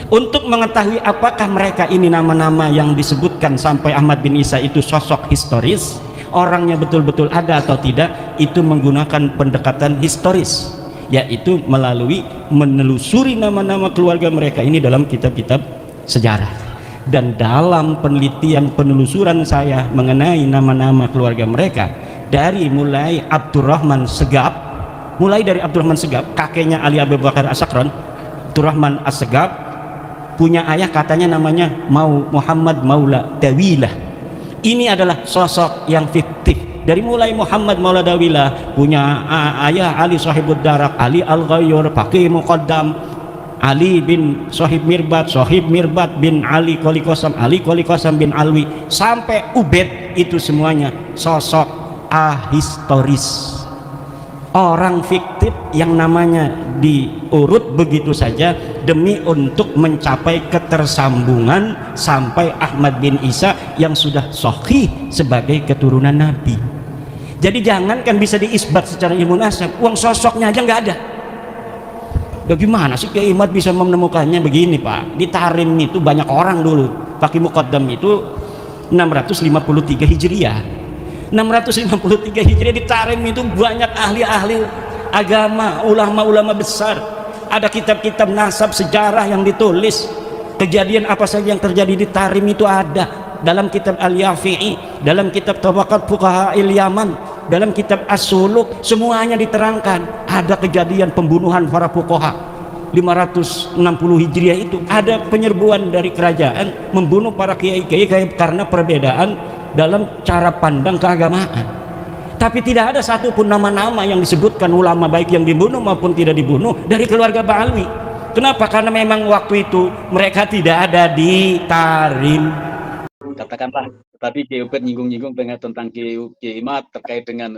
Untuk mengetahui apakah mereka ini nama-nama yang disebutkan sampai Ahmad bin Isa itu sosok historis, orangnya betul-betul ada atau tidak, itu menggunakan pendekatan historis, yaitu melalui menelusuri nama-nama keluarga mereka ini dalam kitab-kitab sejarah. Dan dalam penelitian penelusuran saya mengenai nama-nama keluarga mereka, dari mulai Abdurrahman Segaf, kakeknya Ali Abu Bakar As-Sakran, Abdurrahman As-Segaf punya ayah katanya namanya Muhammad Maula Dawilah. Ini adalah sosok yang fiktif. Dari mulai Muhammad Maula Dawilah punya ayah Ali Sahibud Darak, Ali Al-Ghayyur, Faqih Muqaddam, Ali bin Sohib Mirbat bin Ali Qoli Qasam bin Alwi, sampai Ubaid, itu semuanya sosok ahistoris, orang fiktif yang namanya diurut begitu saja demi untuk mencapai ketersambungan sampai Ahmad bin Isa yang sudah sahih sebagai keturunan Nabi. Jadi jangankan bisa diisbat secara ilmu nasab, uang sosoknya aja nggak ada. Bagaimana sih Kiai Ahmad bisa menemukannya? Begini Pak, di Tarim itu banyak orang dulu. Faqih Muqaddam itu 653 Hijriah. 653 Hijriah di Tarim itu banyak ahli-ahli agama, ulama-ulama besar. Ada kitab-kitab nasab sejarah yang ditulis. Kejadian apa saja yang terjadi di Tarim itu ada dalam kitab Al-Yafi'i, dalam kitab Tabaqat Fuqaha Yaman, dalam kitab As-Suluk, semuanya diterangkan. Ada kejadian pembunuhan para fuqaha 560 Hijriah itu, ada penyerbuan dari kerajaan membunuh para kiai-kiai karena perbedaan dalam cara pandang keagamaan. Tapi tidak ada satupun nama-nama yang disebutkan ulama baik yang dibunuh maupun tidak dibunuh dari keluarga Ba'alwi. Kenapa? Karena memang waktu itu mereka tidak ada di Tarim. Katakanlah tadi Kiai Ubed nyinggung-nyinggung tentang Kiai Ahmad terkait dengan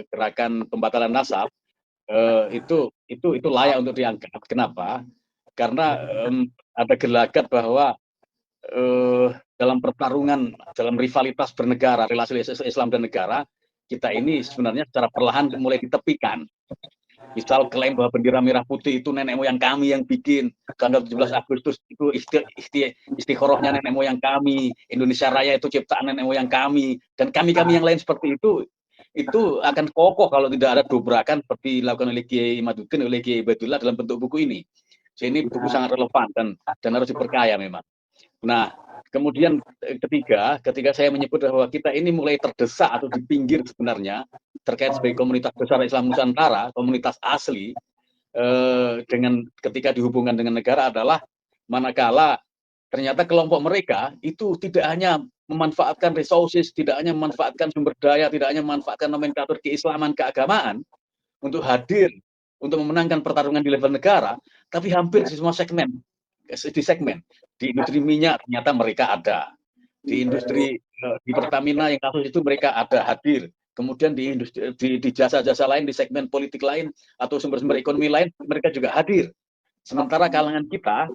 gerakan pembatalan nasab, itu layak untuk diangkat. Kenapa? Karena ada gelagat bahwa dalam pertarungan, dalam rivalitas bernegara, relasi Islam dan negara, kita ini sebenarnya secara perlahan mulai ditepikan. Misal klaim bahwa bendera merah putih itu nenek moyang kami yang bikin, tanggal 17 Agustus itu istikharahnya nenek moyang kami, Indonesia Raya itu ciptaan nenek moyang kami, dan kami-kami yang lain seperti itu akan kokoh kalau tidak ada dobrakan seperti dilakukan oleh Kiai Imaduddin, oleh Kiai Baidullah dalam bentuk buku ini. Jadi ini buku sangat relevan dan harus diperkaya memang. Nah, kemudian ketiga, ketika saya menyebut bahwa kita ini mulai terdesak atau di pinggir sebenarnya terkait sebagai komunitas besar Islam Nusantara, komunitas asli, dengan ketika dihubungkan dengan negara adalah manakala ternyata kelompok mereka itu tidak hanya memanfaatkan resources, tidak hanya memanfaatkan sumber daya, tidak hanya memanfaatkan nomenklatur keislaman, keagamaan untuk hadir, untuk memenangkan pertarungan di level negara, tapi hampir di semua segmen, di industri minyak ternyata mereka ada, di industri di Pertamina yang kasus itu mereka ada hadir, kemudian di industri di jasa-jasa lain, di segmen politik lain atau sumber-sumber ekonomi lain mereka juga hadir. Sementara kalangan kita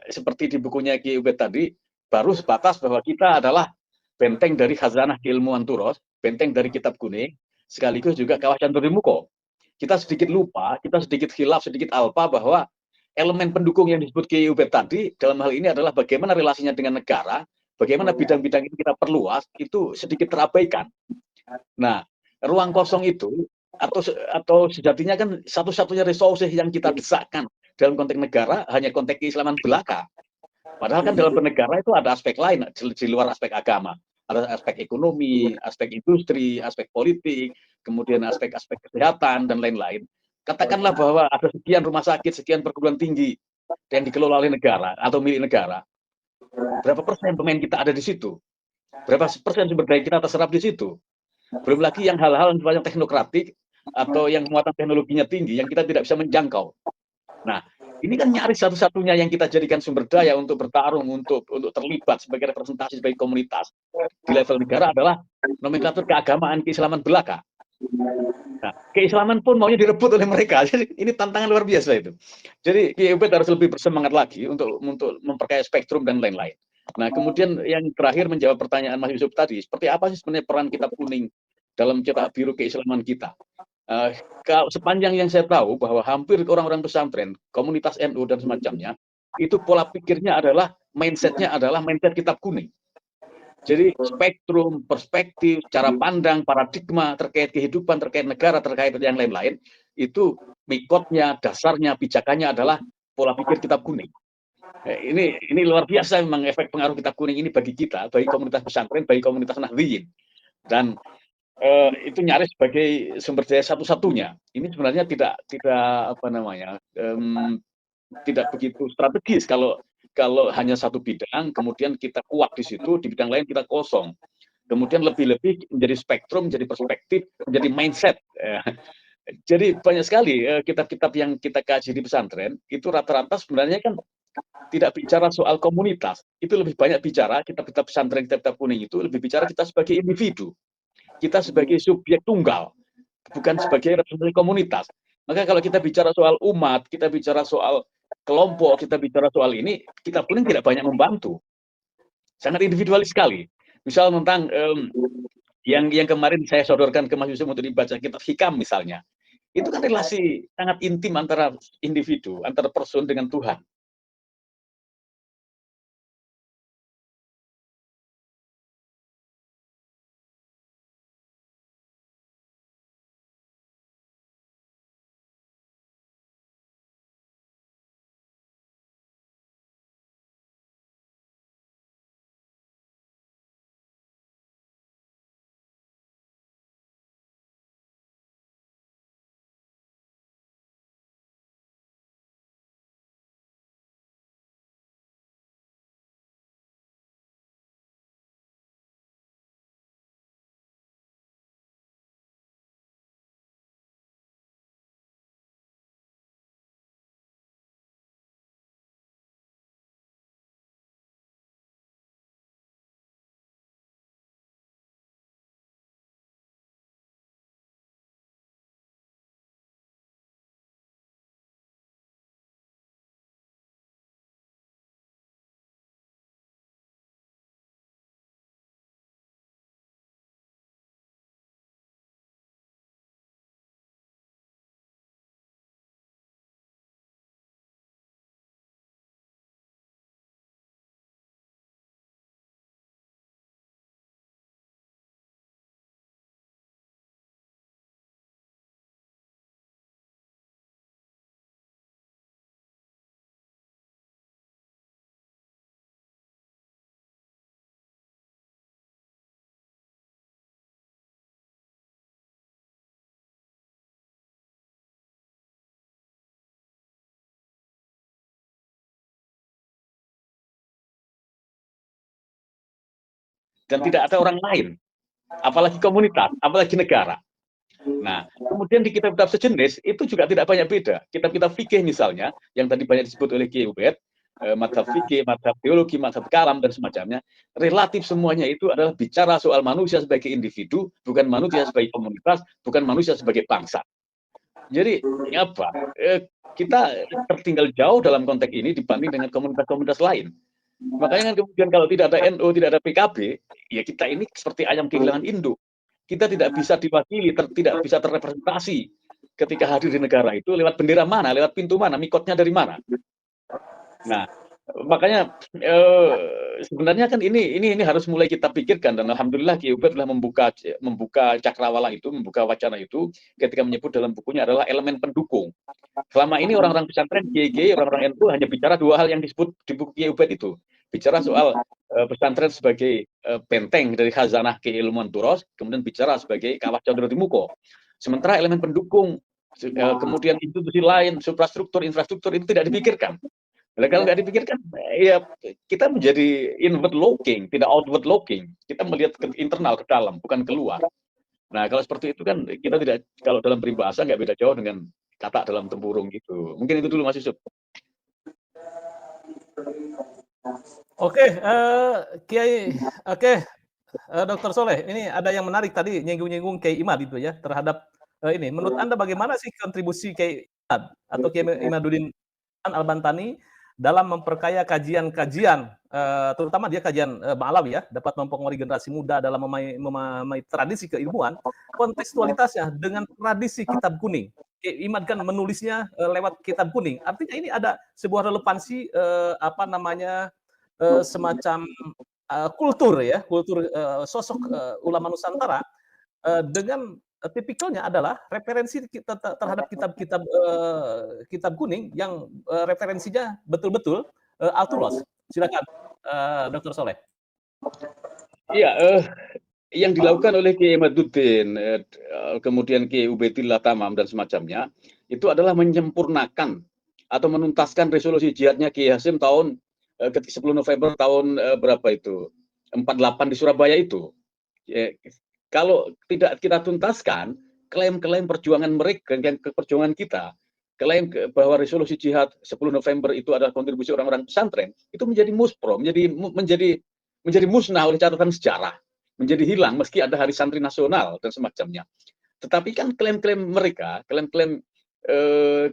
seperti di bukunya Ki Ubed tadi baru sebatas bahwa kita adalah benteng dari khazanah keilmuan Turos, benteng dari kitab kuning, sekaligus juga kawasan Torimuko. Kita sedikit lupa, kita sedikit khilaf, sedikit alpa bahwa elemen pendukung yang disebut Ki Ubed tadi dalam hal ini adalah bagaimana relasinya dengan negara, bagaimana bidang-bidang itu kita perluas, itu sedikit terabaikan. Nah, ruang kosong itu atau sejatinya kan satu-satunya resources yang kita desakkan dalam konteks negara hanya konteks keislaman belaka. Padahal kan dalam bernegara itu ada aspek lain di luar aspek agama. Ada aspek ekonomi, aspek industri, aspek politik, kemudian aspek-aspek kesehatan dan lain-lain. Katakanlah bahwa ada sekian rumah sakit, sekian perguruan tinggi yang dikelola oleh negara atau milik negara. Berapa persen pemain kita ada di situ? Berapa persen sumber daya kita terserap di situ? Belum lagi yang hal-hal yang sifatnya teknokratik atau yang muatan teknologinya tinggi yang kita tidak bisa menjangkau. Nah, ini kan nyaris satu-satunya yang kita jadikan sumber daya untuk bertarung, untuk terlibat sebagai representasi sebagai komunitas di level negara adalah nomenklatur keagamaan keislaman belaka. Nah, keislaman pun maunya direbut oleh mereka. Jadi ini tantangan luar biasa itu. Jadi Ki Ubed harus lebih bersemangat lagi untuk memperkaya spektrum dan lain-lain. Nah, kemudian yang terakhir menjawab pertanyaan Mas Yusuf tadi, seperti apa sih sebenarnya peran kitab kuning dalam cetak biru keislaman kita? Sepanjang yang saya tahu bahwa hampir orang-orang pesantren, komunitas NU dan semacamnya, itu pola pikirnya adalah mindsetnya adalah mindset kitab kuning. Jadi spektrum, perspektif, cara pandang, paradigma terkait kehidupan, terkait negara, terkait yang lain-lain, itu mikotnya, dasarnya, pijakannya adalah pola pikir kitab kuning. Ini luar biasa memang efek pengaruh kitab kuning ini bagi kita, bagi komunitas pesantren, bagi komunitas Nahdliyin. Dan itu nyaris sebagai sumber daya satu-satunya. Ini sebenarnya tidak apa namanya, tidak begitu strategis kalau hanya satu bidang, kemudian kita kuat di situ, di bidang lain kita kosong. Kemudian lebih-lebih menjadi spektrum, menjadi perspektif, menjadi mindset. Jadi banyak sekali kitab-kitab yang kita kaji di pesantren, itu rata-rata sebenarnya kan tidak bicara soal komunitas. Itu lebih banyak bicara, kitab-kitab pesantren, kitab-kitab kuning itu lebih bicara kita sebagai individu. Kita sebagai subjek tunggal, bukan sebagai representasi komunitas. Maka kalau kita bicara soal umat, kita bicara soal kelompok, kita bicara soal ini, kitab kuning tidak banyak membantu. Sangat individualis sekali. Misal tentang yang kemarin saya sodorkan ke Mas Yusuf untuk dibaca kitab Hikam misalnya. Itu kan relasi sangat intim antara individu, antara person dengan Tuhan. dan tidak ada orang lain, apalagi komunitas, apalagi negara. Nah, kemudian di kitab-kitab sejenis itu juga tidak banyak beda. Kitab-kitab fikih misalnya, yang tadi banyak disebut oleh Kiai Ubed, mazhab fikih, mazhab teologi, mazhab kalam dan semacamnya, relatif semuanya itu adalah bicara soal manusia sebagai individu, bukan manusia sebagai komunitas, bukan manusia sebagai bangsa. Jadi apa? Kita tertinggal jauh dalam konteks ini dibanding dengan komunitas-komunitas lain. Makanya kan kemudian kalau tidak ada NU, tidak ada PKB, ya kita ini seperti ayam kehilangan induk. Kita tidak bisa diwakili, tidak bisa terrepresentasi ketika hadir di negara itu lewat bendera mana, lewat pintu mana, mikotnya dari mana. Nah, makanya sebenarnya kan ini harus mulai kita pikirkan, dan alhamdulillah Ki Ubed telah membuka cakrawala itu, membuka wacana itu ketika menyebut dalam bukunya adalah elemen pendukung. Selama ini orang-orang pesantren, kiai-kiai, orang-orang NU hanya bicara dua hal yang disebut di buku Ki Ubed itu. Bicara soal pesantren sebagai benteng dari khazanah keilmuan Turos, kemudian bicara sebagai kawah Condro Timuko. Sementara elemen pendukung, kemudian institusi lain, infrastruktur itu tidak dipikirkan. Nah, kalau nggak dipikirkan, ya kita menjadi inward looking, tidak outward looking. Kita melihat ke internal, ke dalam, bukan keluar. Nah, kalau seperti itu kan kita tidak, kalau dalam peribahasa nggak beda jauh dengan kata dalam tempurung gitu. Mungkin itu dulu Mas Yusuf. Oke, Kiai, Dr. Soleh, ini ada yang menarik tadi nyinggung-nyinggung Kiai Imad itu ya terhadap ini. Menurut Anda bagaimana sih kontribusi Kiai Imad atau Kiai Imaduddin Al-Bantani dalam memperkaya kajian-kajian, terutama dia kajian Ma'alawi ya, dapat mempengaruhi generasi muda dalam memahami tradisi keilmuan, kontekstualitasnya dengan tradisi kitab kuning. Kiai Imad kan menulisnya lewat kitab kuning. Artinya ini ada sebuah relevansi semacam kultur ya, kultur sosok ulama Nusantara dengan tipikalnya adalah referensi kita terhadap kitab kuning yang referensinya betul-betul Al-Turos. Silakan Dr. Soleh. Iya, yang dilakukan oleh Kiai Imaduddin, kemudian Kiai Ubaidillah Tamam dan semacamnya, itu adalah menyempurnakan atau menuntaskan resolusi jihadnya Kiai Hasim tahun 10 November tahun berapa itu? 48 di Surabaya itu. Kalau tidak kita tuntaskan, klaim-klaim perjuangan mereka, perjuangan kita, klaim bahwa resolusi jihad 10 November itu adalah kontribusi orang-orang pesantren, itu menjadi muspro, menjadi musnah oleh catatan sejarah, menjadi hilang meski ada Hari Santri Nasional dan semacamnya. Tetapi kan klaim-klaim mereka, klaim-klaim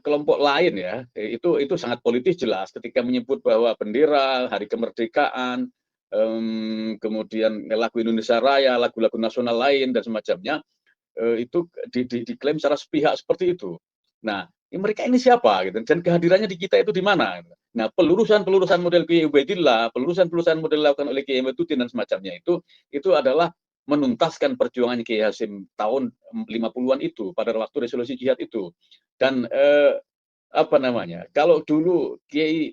kelompok lain ya, itu sangat politis jelas ketika menyebut bahwa bendera, hari kemerdekaan, kemudian lagu Indonesia Raya, lagu-lagu nasional lain dan semacamnya, itu diklaim secara sepihak seperti itu. Nah, mereka ini siapa gitu, dan kehadirannya di kita itu di mana? Nah, pelurusan model Kiai Ubaidillah, pelurusan model dilakukan oleh Kiai Imaduddin dan semacamnya itu adalah menuntaskan perjuangan Kiai Hasim tahun 50-an itu pada waktu resolusi jihad itu. Dan kalau dulu Kiai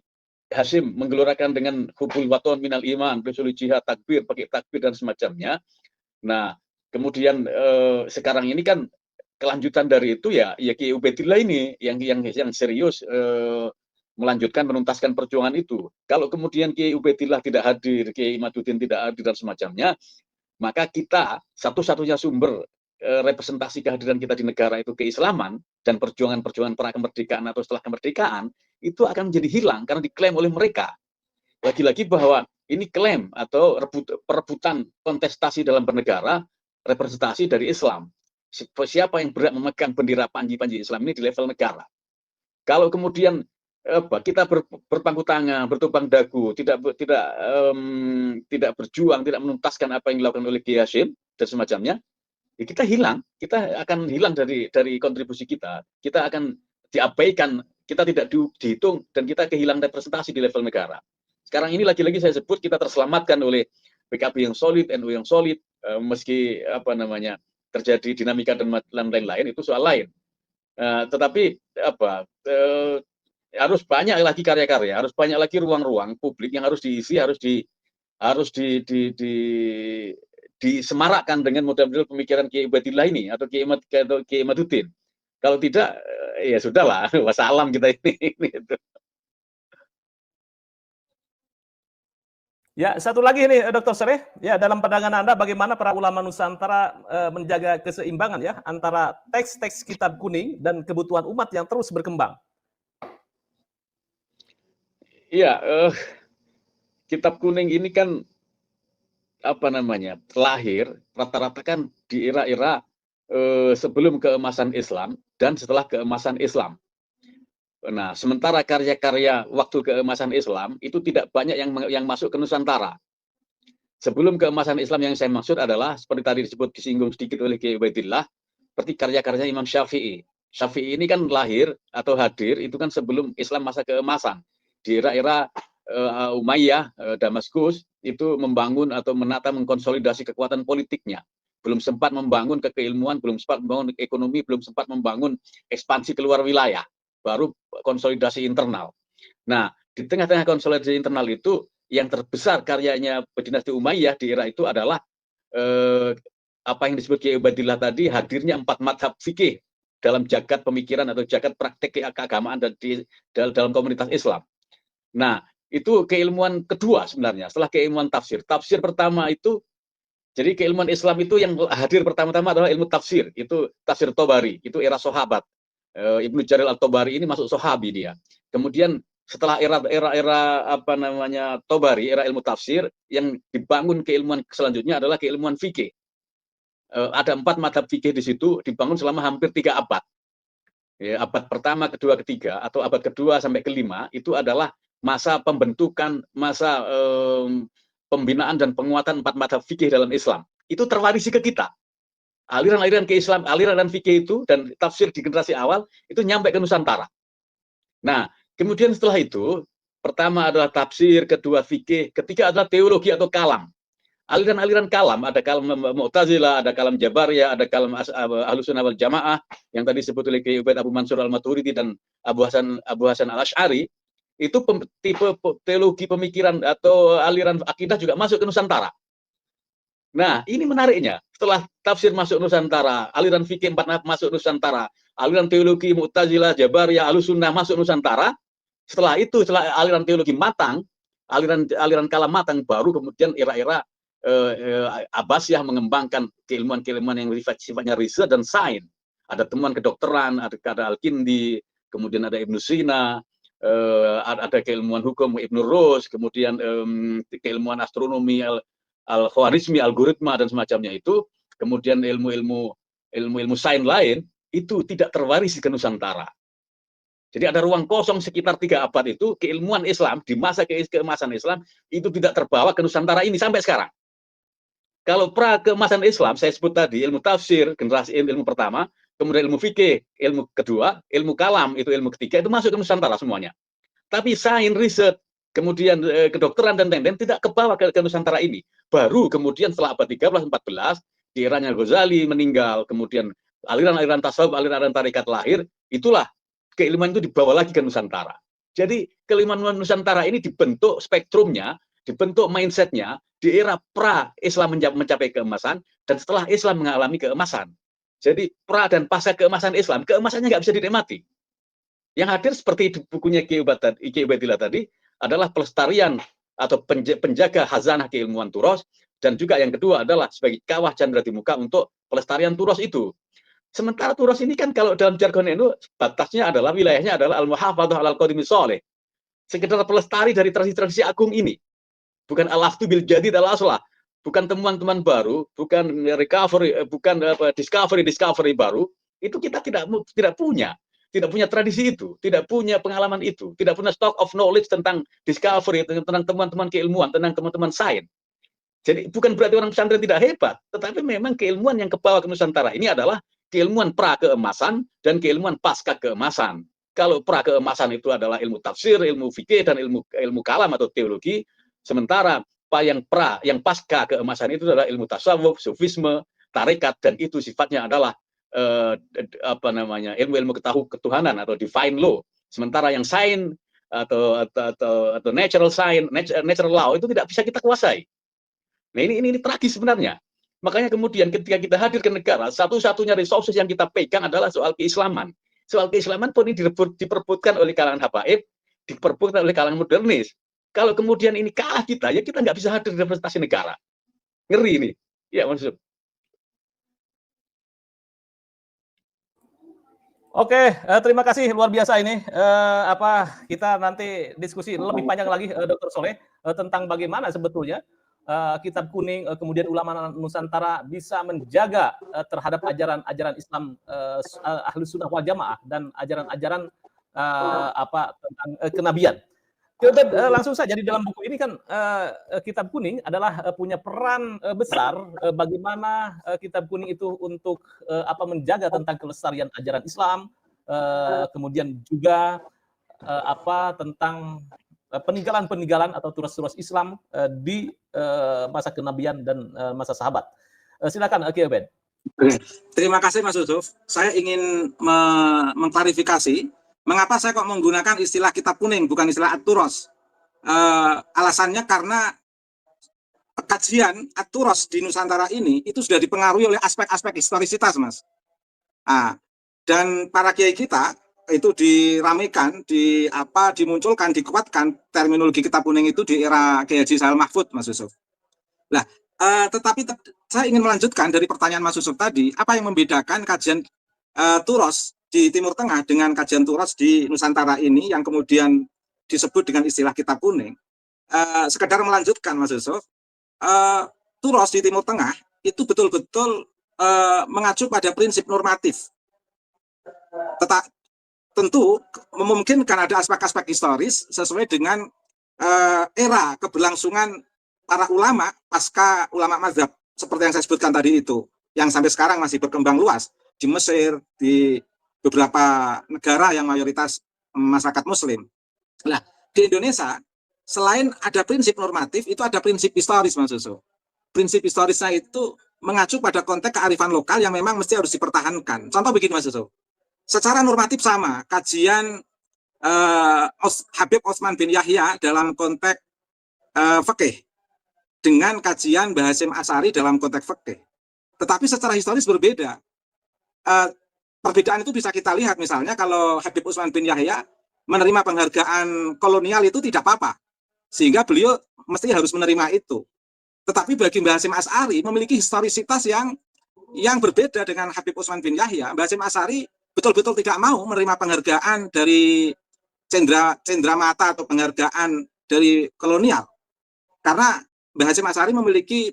Hasim menggelorakan dengan hubul waton minal iman, resolusi jihad, takbir, pakai takbir dan semacamnya. Nah, kemudian sekarang ini kan kelanjutan dari itu ya Kiai Ubaidillah ini yang serius melanjutkan menuntaskan perjuangan itu. Kalau kemudian Kiai Ubaidillah tidak hadir, Kiai Imaduddin tidak hadir dan semacamnya, maka kita satu-satunya sumber representasi kehadiran kita di negara itu keislaman dan perjuangan-perjuangan pra kemerdekaan atau setelah kemerdekaan itu akan menjadi hilang karena diklaim oleh mereka. Lagi-lagi bahwa ini klaim atau perebutan kontestasi dalam bernegara representasi dari Islam. Siapa yang berhak memegang bendera panji-panji Islam ini di level negara. Kalau kemudian kita berpangku tangan, bertumpang dagu, tidak berjuang, tidak menuntaskan apa yang dilakukan oleh Kiai Hasim dan semacamnya, ya kita akan hilang dari kontribusi kita akan diabaikan, kita tidak dihitung dan kita kehilangan representasi di level negara. Sekarang ini lagi-lagi saya sebut kita terselamatkan oleh PKB yang solid, NU yang solid, meski terjadi dinamika dan lain-lain itu soal lain. Tetapi harus banyak lagi karya-karya, harus banyak lagi ruang-ruang publik yang harus diisi, harus disemarakkan dengan model-model pemikiran Kiai Ubaidillah ini atau Kiai Imaduddin. Kalau tidak, ya sudahlah, wassalam kita ini. Ya, satu lagi nih Dr. Sereh, ya dalam pandangan Anda bagaimana para ulama Nusantara menjaga keseimbangan ya antara teks-teks kitab kuning dan kebutuhan umat yang terus berkembang? Iya, kitab kuning ini kan apa namanya, lahir rata-rata kan di era-era sebelum keemasan Islam dan setelah keemasan Islam. Nah, sementara karya-karya waktu keemasan Islam itu tidak banyak yang masuk ke Nusantara. Sebelum keemasan Islam yang saya maksud adalah seperti tadi disinggung sedikit oleh Kiai Ubaidillah, seperti karya-karya Imam Syafi'i. Syafi'i ini kan lahir atau hadir itu kan sebelum Islam masa keemasan. Di era-era Umayyah, Damaskus itu membangun atau menata mengkonsolidasi kekuatan politiknya. Belum sempat membangun keilmuan, belum sempat membangun ekonomi, belum sempat membangun ekspansi keluar wilayah. Baru konsolidasi internal. Nah, di tengah-tengah konsolidasi internal itu yang terbesar karyanya dinasti Umayyah di era itu adalah apa yang disebut Kiai Ubaidillah tadi, hadirnya 4 madhab fikih dalam jagat pemikiran atau jagat praktek keagamaan dan dalam komunitas Islam. Nah, itu keilmuan kedua sebenarnya setelah keilmuan tafsir. Tafsir pertama itu, jadi keilmuan Islam itu yang hadir pertama-tama adalah ilmu tafsir, itu tafsir Tobari, itu era sahabat. Ibnu Jarir al-Tobari ini masuk sahabi dia. Kemudian setelah era apa namanya Tobari, era ilmu tafsir, yang dibangun keilmuan selanjutnya adalah keilmuan fikih. Ada 4 madhab fikih di situ dibangun selama hampir 3 abad. Ya, abad pertama, kedua, ketiga, atau abad kedua sampai kelima itu adalah masa pembentukan, masa pembinaan dan penguatan 4 madhab fikih dalam Islam. Itu terwarisi ke kita. Aliran-aliran ke Islam, aliran fikih itu dan tafsir di generasi awal itu nyampe ke Nusantara. Nah, kemudian setelah itu, pertama adalah tafsir, kedua fikih, ketiga adalah teologi atau kalam. Aliran-aliran kalam, ada kalam Mu'tazilah, ada kalam Jabariyah, ada kalam Ahlussunnah wal Jamaah yang tadi disebut oleh Kiai Ubaid Abu Mansur Al-Maturidi dan Abu Hasan Al-Asy'ari. Itu tipe teologi pemikiran atau aliran akidah juga masuk ke Nusantara. Nah, ini menariknya. Setelah tafsir masuk Nusantara, aliran fikih 4 masuk Nusantara, aliran teologi Mu'tazilah, Jabariyah, Ahlussunnah masuk Nusantara. Setelah itu, setelah aliran teologi matang, aliran kalam matang, baru kemudian era-era Abbasiyah mengembangkan keilmuan-keilmuan yang sifatnya riset dan sains. Ada temuan kedokteran, ada Al-Kindi, kemudian ada Ibnu Sina, ada keilmuan hukum Ibnu Rus, kemudian keilmuan astronomi Al-Khwarizmi, algoritma dan semacamnya itu, kemudian ilmu sains lain itu tidak terwarisi ke Nusantara. Jadi ada ruang kosong sekitar 3 abad itu, keilmuan Islam di masa keemasan Islam itu tidak terbawa ke Nusantara ini sampai sekarang. Kalau pra keemasan Islam, saya sebut tadi ilmu tafsir, generasi ilmu pertama, kemudian ilmu fikih, ilmu kedua, ilmu kalam, itu ilmu ketiga, itu masuk ke Nusantara semuanya. Tapi sains, riset, kemudian kedokteran dan lain-lain tidak kebawa ke Nusantara ini. Baru kemudian setelah abad 13-14, di eranya Ghazali meninggal, kemudian aliran-aliran tasawuf, aliran-aliran tarekat lahir, itulah keilmuan itu dibawa lagi ke Nusantara. Jadi keilmuan Nusantara ini dibentuk spektrumnya, dibentuk mindsetnya di era pra-Islam mencapai keemasan, dan setelah Islam mengalami keemasan. Jadi pra dan pasca keemasan Islam, keemasannya nggak bisa dinikmati. Yang hadir seperti di bukunya Kiai Ubaidillah tadi adalah pelestarian atau penjaga khazanah keilmuan Turos, dan juga yang kedua adalah sebagai kawah candra di muka untuk pelestarian Turos itu. Sementara Turos ini kan kalau dalam jargon itu batasnya adalah wilayahnya adalah al-muhafadzah alal qadimi sholih. Sekedar pelestari dari tradisi-tradisi agung ini. Bukan al-aftu bil jadid al-aslah. Bukan temuan-temuan baru, bukan recovery, bukan discovery baru. Itu kita tidak punya. Tidak punya tradisi itu, tidak punya pengalaman itu, tidak punya stock of knowledge tentang discovery, tentang teman-teman keilmuan, tentang teman-teman sains. Jadi bukan berarti orang pesantren tidak hebat, tetapi memang keilmuan yang kebawa ke Nusantara ini adalah keilmuan pra keemasan dan keilmuan pasca keemasan. Kalau pra keemasan itu adalah ilmu tafsir, ilmu fikih dan ilmu kalam atau teologi, sementara yang pasca keemasan itu adalah ilmu tasawuf, sufisme, tarekat, dan itu sifatnya adalah ilmu-ilmu ketuhanan atau divine law. Sementara yang sains atau natural science, natural law itu tidak bisa kita kuasai. Nah, ini tragis sebenarnya. Makanya kemudian ketika kita hadir ke negara, satu-satunya resources yang kita pegang adalah soal keislaman. Soal keislaman pun ini diperbutkan oleh kalangan habaib, diperbutkan oleh kalangan modernis. Kalau kemudian ini kalah kita, ya kita nggak bisa hadir di representasi negara. Ngeri ini. Ya, Mas Yusuf. Oke, terima kasih luar biasa ini. Kita nanti diskusi lebih panjang lagi, Dr. Soleh, tentang bagaimana sebetulnya Kitab Kuning, kemudian ulama Nusantara bisa menjaga terhadap ajaran-ajaran Islam Ahlus Sunnah wal Jamaah dan ajaran-ajaran tentang kenabian. Kita langsung saja di dalam buku ini kan Kitab Kuning adalah punya peran besar bagaimana Kitab Kuning itu untuk menjaga tentang kelestarian ajaran Islam, kemudian juga tentang peninggalan-peninggalan atau turas-turas Islam di masa kenabian dan masa sahabat. Silakan, Kiai Ubed. Terima kasih Mas Yusuf. Saya ingin mengklarifikasi mengapa saya kok menggunakan istilah Kitab Kuning bukan istilah At-Turos. Alasannya karena kajian At-Turos di Nusantara ini itu sudah dipengaruhi oleh aspek-aspek historisitas, Mas. Dan para kiai kita itu diramaikan, dimunculkan, dikuatkan terminologi Kitab Kuning itu di era Kiai Haji Sahal Mahfud, Mas Yusuf. Nah, tetapi saya ingin melanjutkan dari pertanyaan Mas Yusuf tadi, apa yang membedakan kajian Turos di Timur Tengah dengan kajian Turos di Nusantara ini yang kemudian disebut dengan istilah Kitab Kuning. Sekedar melanjutkan Mas Yusuf, Turos di Timur Tengah itu betul-betul mengacu pada prinsip normatif. Tentu memungkinkan ada aspek-aspek historis sesuai dengan era keberlangsungan para ulama pasca ulama mazhab seperti yang saya sebutkan tadi itu, yang sampai sekarang masih berkembang luas di Mesir, di beberapa negara yang mayoritas masyarakat Muslim. Nah, di Indonesia selain ada prinsip normatif, itu ada prinsip historis, Mas Yusuf. Prinsip historisnya itu mengacu pada konteks kearifan lokal yang memang mesti harus dipertahankan. Contoh begini, Mas Yusuf. Secara normatif sama, kajian Habib Osman bin Yahya dalam konteks fikih dengan kajian Mbah Hasyim Asy'ari dalam konteks fikih. Tetapi secara historis berbeda. Perbedaan itu bisa kita lihat misalnya kalau Habib Osman bin Yahya menerima penghargaan kolonial itu tidak apa-apa, sehingga beliau mesti harus menerima itu. Tetapi bagi Mbah Hasyim Asy'ari memiliki historisitas yang berbeda dengan Habib Osman bin Yahya. Mbah Hasyim Asy'ari betul-betul tidak mau menerima penghargaan dari cendramata atau penghargaan dari kolonial, karena Mbah Hasyim Asy'ari memiliki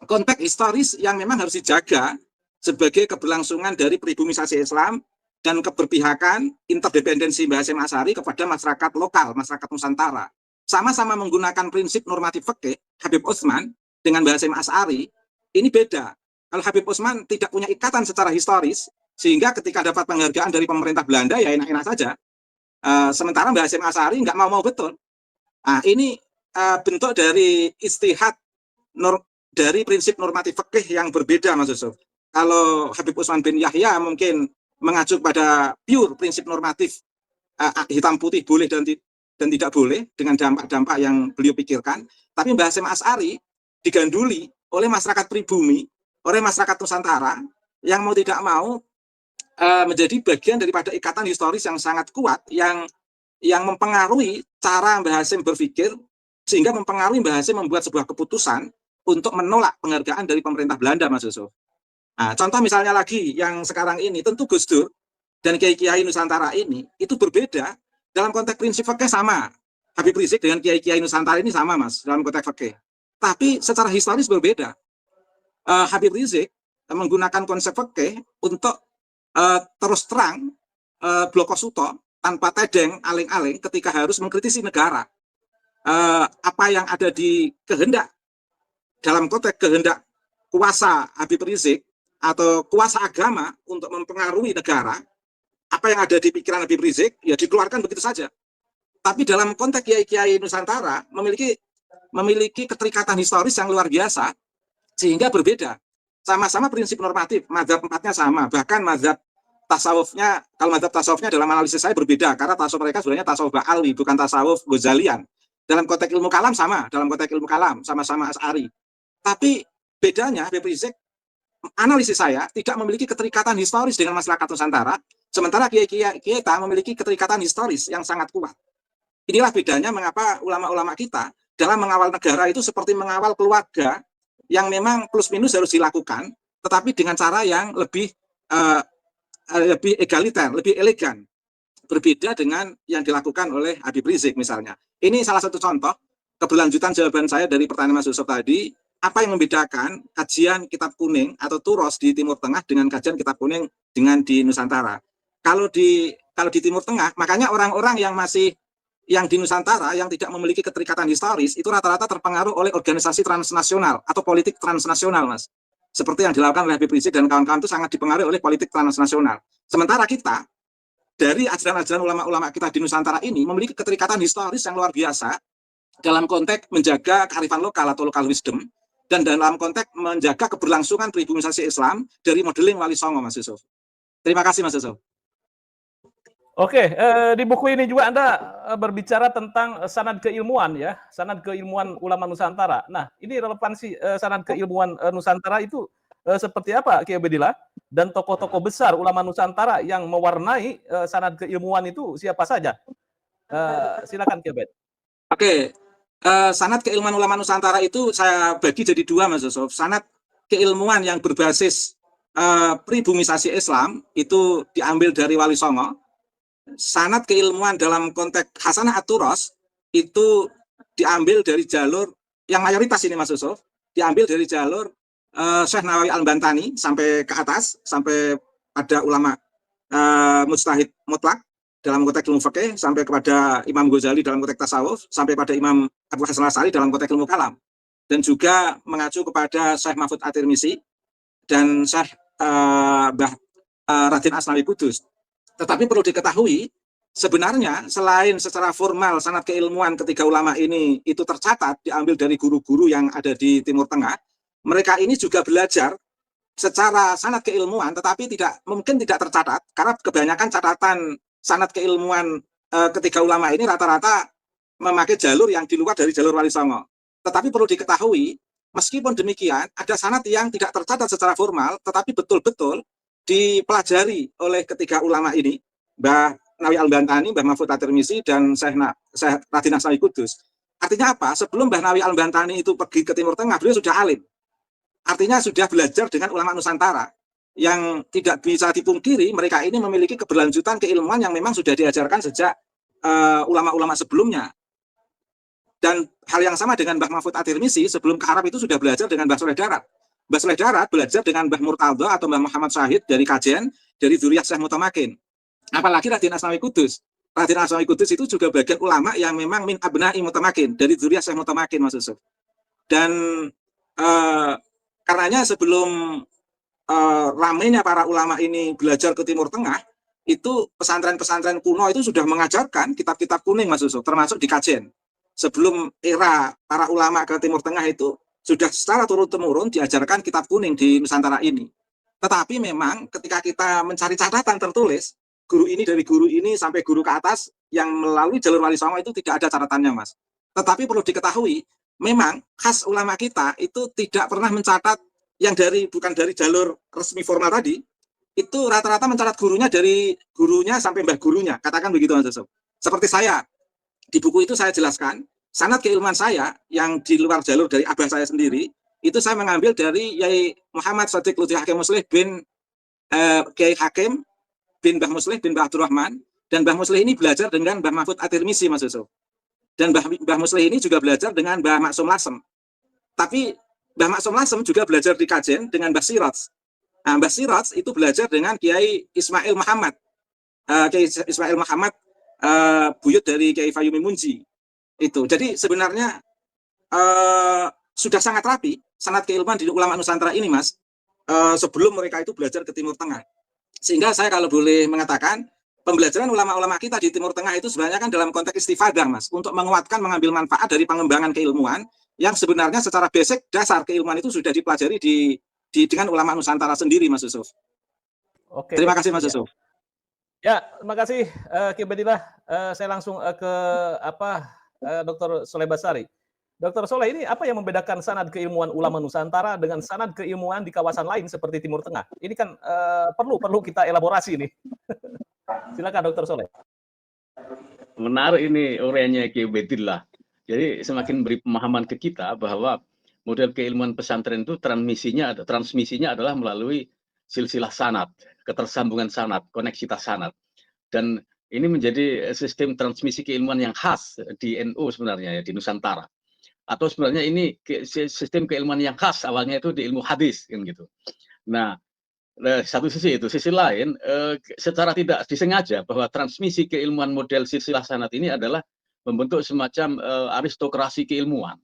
konteks historis yang memang harus dijaga sebagai keberlangsungan dari peribumisasi Islam dan keberpihakan interdependensi Mbah Hasyim Asy'ari kepada masyarakat lokal, masyarakat Nusantara. Sama-sama menggunakan prinsip normatif fikih, Habib Utsman dengan Mbah Hasyim Asy'ari ini beda. Kalau Habib Utsman tidak punya ikatan secara historis, sehingga ketika dapat penghargaan dari pemerintah Belanda ya enak-enak saja. Sementara Mbah Hasyim Asy'ari nggak mau betul. Nah, ini bentuk dari istihad dari prinsip normatif fikih yang berbeda, Mas Yusuf. Kalau Habib Utsman bin Yahya mungkin mengacu pada pure prinsip normatif hitam putih boleh dan tidak boleh dengan dampak-dampak yang beliau pikirkan. Tapi Mbah Hasyim Asy'ari diganduli oleh masyarakat pribumi, oleh masyarakat Nusantara yang mau tidak mau menjadi bagian daripada ikatan historis yang sangat kuat yang mempengaruhi cara Mbah Hasyim berpikir, sehingga mempengaruhi Mbah Hasyim membuat sebuah keputusan untuk menolak penghargaan dari pemerintah Belanda, Mas Yusuf. Nah, contoh misalnya lagi yang sekarang ini, tentu Gus Dur dan kiai-kiai Nusantara ini itu berbeda dalam konteks prinsip fikih sama. Habib Rizik dengan kiai-kiai Nusantara ini sama, Mas, dalam konteks fikih. Tapi secara historis berbeda. Habib Rizik menggunakan konsep fikih untuk terus terang blokosuto tanpa tedeng aling-aling ketika harus mengkritisi negara. Apa yang ada di kehendak dalam konteks kehendak kuasa Habib Rizik atau kuasa agama untuk mempengaruhi negara, apa yang ada di pikiran Habib Rizik ya dikeluarkan begitu saja. Tapi dalam konteks kiai-kiai Nusantara memiliki keterikatan historis yang luar biasa, sehingga berbeda. Sama-sama prinsip normatif, mazhab empatnya sama, bahkan mazhab tasawufnya, kalau mazhab tasawufnya dalam analisis saya berbeda, karena tasawuf mereka sebenarnya tasawuf Ba'alawi, bukan tasawuf Ghazalian. Dalam konteks ilmu kalam sama, dalam konteks ilmu kalam sama-sama Asy'ari. Tapi bedanya Habib Rizik, analisis saya, tidak memiliki keterikatan historis dengan masyarakat Nusantara, sementara kiai-kiai kita memiliki keterikatan historis yang sangat kuat. inilah bedanya mengapa ulama-ulama kita dalam mengawal negara itu seperti mengawal keluarga yang memang plus minus harus dilakukan, tetapi dengan cara yang lebih egaliter, lebih elegan, berbeda dengan yang dilakukan oleh Habib Rizik misalnya. Ini salah satu contoh keberlanjutan jawaban saya dari pertanyaan Mas Yusuf tadi. Apa yang membedakan kajian kitab kuning atau turos di Timur Tengah dengan kajian kitab kuning dengan di Nusantara? Kalau di Timur Tengah, makanya orang-orang yang di Nusantara yang tidak memiliki keterikatan historis itu rata-rata terpengaruh oleh organisasi transnasional atau politik transnasional, Mas. Seperti yang dilakukan oleh Habib Rizik dan kawan-kawan itu sangat dipengaruhi oleh politik transnasional. Sementara kita dari ajaran-ajaran ulama-ulama kita di Nusantara ini memiliki keterikatan historis yang luar biasa dalam konteks menjaga kearifan lokal atau local wisdom, dan dalam konteks menjaga keberlangsungan pribumisasi Islam dari modeling Wali Songo, Mas Yusuf. Terima kasih, Mas Yusuf. Oke, di buku ini juga Anda berbicara tentang sanad keilmuan ya, sanad keilmuan ulama Nusantara. Nah, ini relevansi sanad keilmuan Nusantara itu seperti apa, Kiai Ubedillah? Dan tokoh-tokoh besar ulama Nusantara yang mewarnai sanad keilmuan itu siapa saja? Silakan Kiai Ubed. Oke, sanad keilmuan ulama Nusantara itu saya bagi jadi dua, Mas Yusuf. Sanad keilmuan yang berbasis pribumisasi Islam itu diambil dari Wali Songo. Sanad keilmuan dalam konteks Hasanah At-Turos itu diambil dari jalur yang mayoritas ini, Mas Yusuf, diambil dari jalur Syekh Nawawi Al-Bantani sampai ke atas, sampai pada ulama mujtahid mutlak dalam konteks ilmu fikih, sampai kepada Imam Ghazali dalam konteks tasawuf, sampai pada Imam Abu Hasan Asy'ari dalam konteks ilmu kalam, dan juga mengacu kepada Syekh Mahfud At-Tirmizi dan Syekh Raden Asnawi Kudus. Tetapi perlu diketahui, sebenarnya selain secara formal sanad keilmuan ketiga ulama ini itu tercatat diambil dari guru-guru yang ada di Timur Tengah, mereka ini juga belajar secara sanad keilmuan, tetapi mungkin tidak tercatat karena kebanyakan catatan sanad keilmuan ketiga ulama ini rata-rata memakai jalur yang di luar dari jalur Wali Songo. Tetapi perlu diketahui, meskipun demikian ada sanad yang tidak tercatat secara formal, tetapi betul-betul dipelajari oleh ketiga ulama ini, Mbah Nawawi Al-Bantani, Mbah Mahfud At-Tirmizi, dan Syekh Raden Asnawi Kudus. Artinya apa? Sebelum Mbah Nawawi Al-Bantani itu pergi ke Timur Tengah, beliau sudah alim. Artinya sudah belajar dengan ulama Nusantara. Yang tidak bisa dipungkiri, mereka ini memiliki keberlanjutan keilmuan yang memang sudah diajarkan sejak ulama-ulama sebelumnya. Dan hal yang sama dengan Mbah Mahfud At-Tirmizi, sebelum ke Arab itu sudah belajar dengan Mbah Soleh Darat. Mbah Soleh Darat belajar dengan Mbah Murtadho atau Mbah Muhammad Syahid dari kajian dari Dzurriyyah Syekh Mutamakin. Apalagi Raden Asnawi Kudus. Raden Asnawi Kudus itu juga bagian ulama yang memang min abna'i Mutamakin, dari Dzurriyyah Syekh Mutamakin, Mas Yusuf. Dan karenanya sebelum ramainya para ulama ini belajar ke Timur Tengah, itu pesantren-pesantren kuno itu sudah mengajarkan kitab-kitab kuning, Mas Yusuf, termasuk di kajian. Sebelum era para ulama ke Timur Tengah itu sudah secara turun-temurun diajarkan kitab kuning di Nusantara ini. Tetapi memang ketika kita mencari catatan tertulis, guru ini dari guru ini sampai guru ke atas yang melalui jalur Wali Songo itu tidak ada catatannya, Mas. Tetapi perlu diketahui, memang khas ulama kita itu tidak pernah mencatat yang bukan dari jalur resmi formal tadi, itu rata-rata mencatat gurunya dari gurunya sampai mbah gurunya, katakan begitu, Mas Yusuf. Seperti saya, di buku itu saya jelaskan, sanad keilmuan saya yang di luar jalur dari abah saya sendiri, itu saya mengambil dari Yai Muhammad Shadiq Lutfi Hakim Muslih bin Kiai Hakim bin Mbah Muslih bin Mbah Abdurrahman, dan Mbah Muslih ini belajar dengan Mbah Mahfud At-Tirmizi, Mas Yusuf. Dan Mbah Muslih ini juga belajar dengan Mbah Maksum Lasem. Tapi Mbah Maksum Lasem juga belajar di kajian dengan Mbah Siraj. Nah, Mbah Siraj itu belajar dengan Kiai Ismail Muhammad. Kiai Ismail Muhammad buyut dari Kiai Fayumi Munji. Itu. Jadi sebenarnya sudah sangat rapi sanad keilmuan di ulama Nusantara ini, Mas, sebelum mereka itu belajar ke Timur Tengah. Sehingga saya kalau boleh mengatakan, pembelajaran ulama-ulama kita di Timur Tengah itu sebenarnya kan dalam konteks istifadah, Mas, untuk menguatkan, mengambil manfaat dari pengembangan keilmuan yang sebenarnya secara basic dasar keilmuan itu sudah dipelajari dengan ulama Nusantara sendiri, Mas Yusuf. Oke. Terima kasih, Mas Yusuf. Ya, terima kasih Kiai Ubedillah. Saya langsung ke Dr. Soleh Basari. Dr. Soleh, ini apa yang membedakan sanad keilmuan ulama Nusantara dengan sanad keilmuan di kawasan lain seperti Timur Tengah? Ini kan perlu kita elaborasi nih. Silakan Dr. Soleh. Menarik ini uraiannya Ki Ubaidillah. Jadi semakin beri pemahaman ke kita bahwa model keilmuan pesantren itu transmisinya adalah melalui silsilah sanad, ketersambungan sanad, koneksitas sanad. Dan ini menjadi sistem transmisi keilmuan yang khas di NU sebenarnya ya, di Nusantara. Atau sebenarnya ini sistem keilmuan yang khas awalnya itu di ilmu hadis kan gitu. Nah, satu sisi itu, sisi lain secara tidak disengaja bahwa transmisi keilmuan model silsilah sanad ini adalah membentuk semacam aristokrasi keilmuan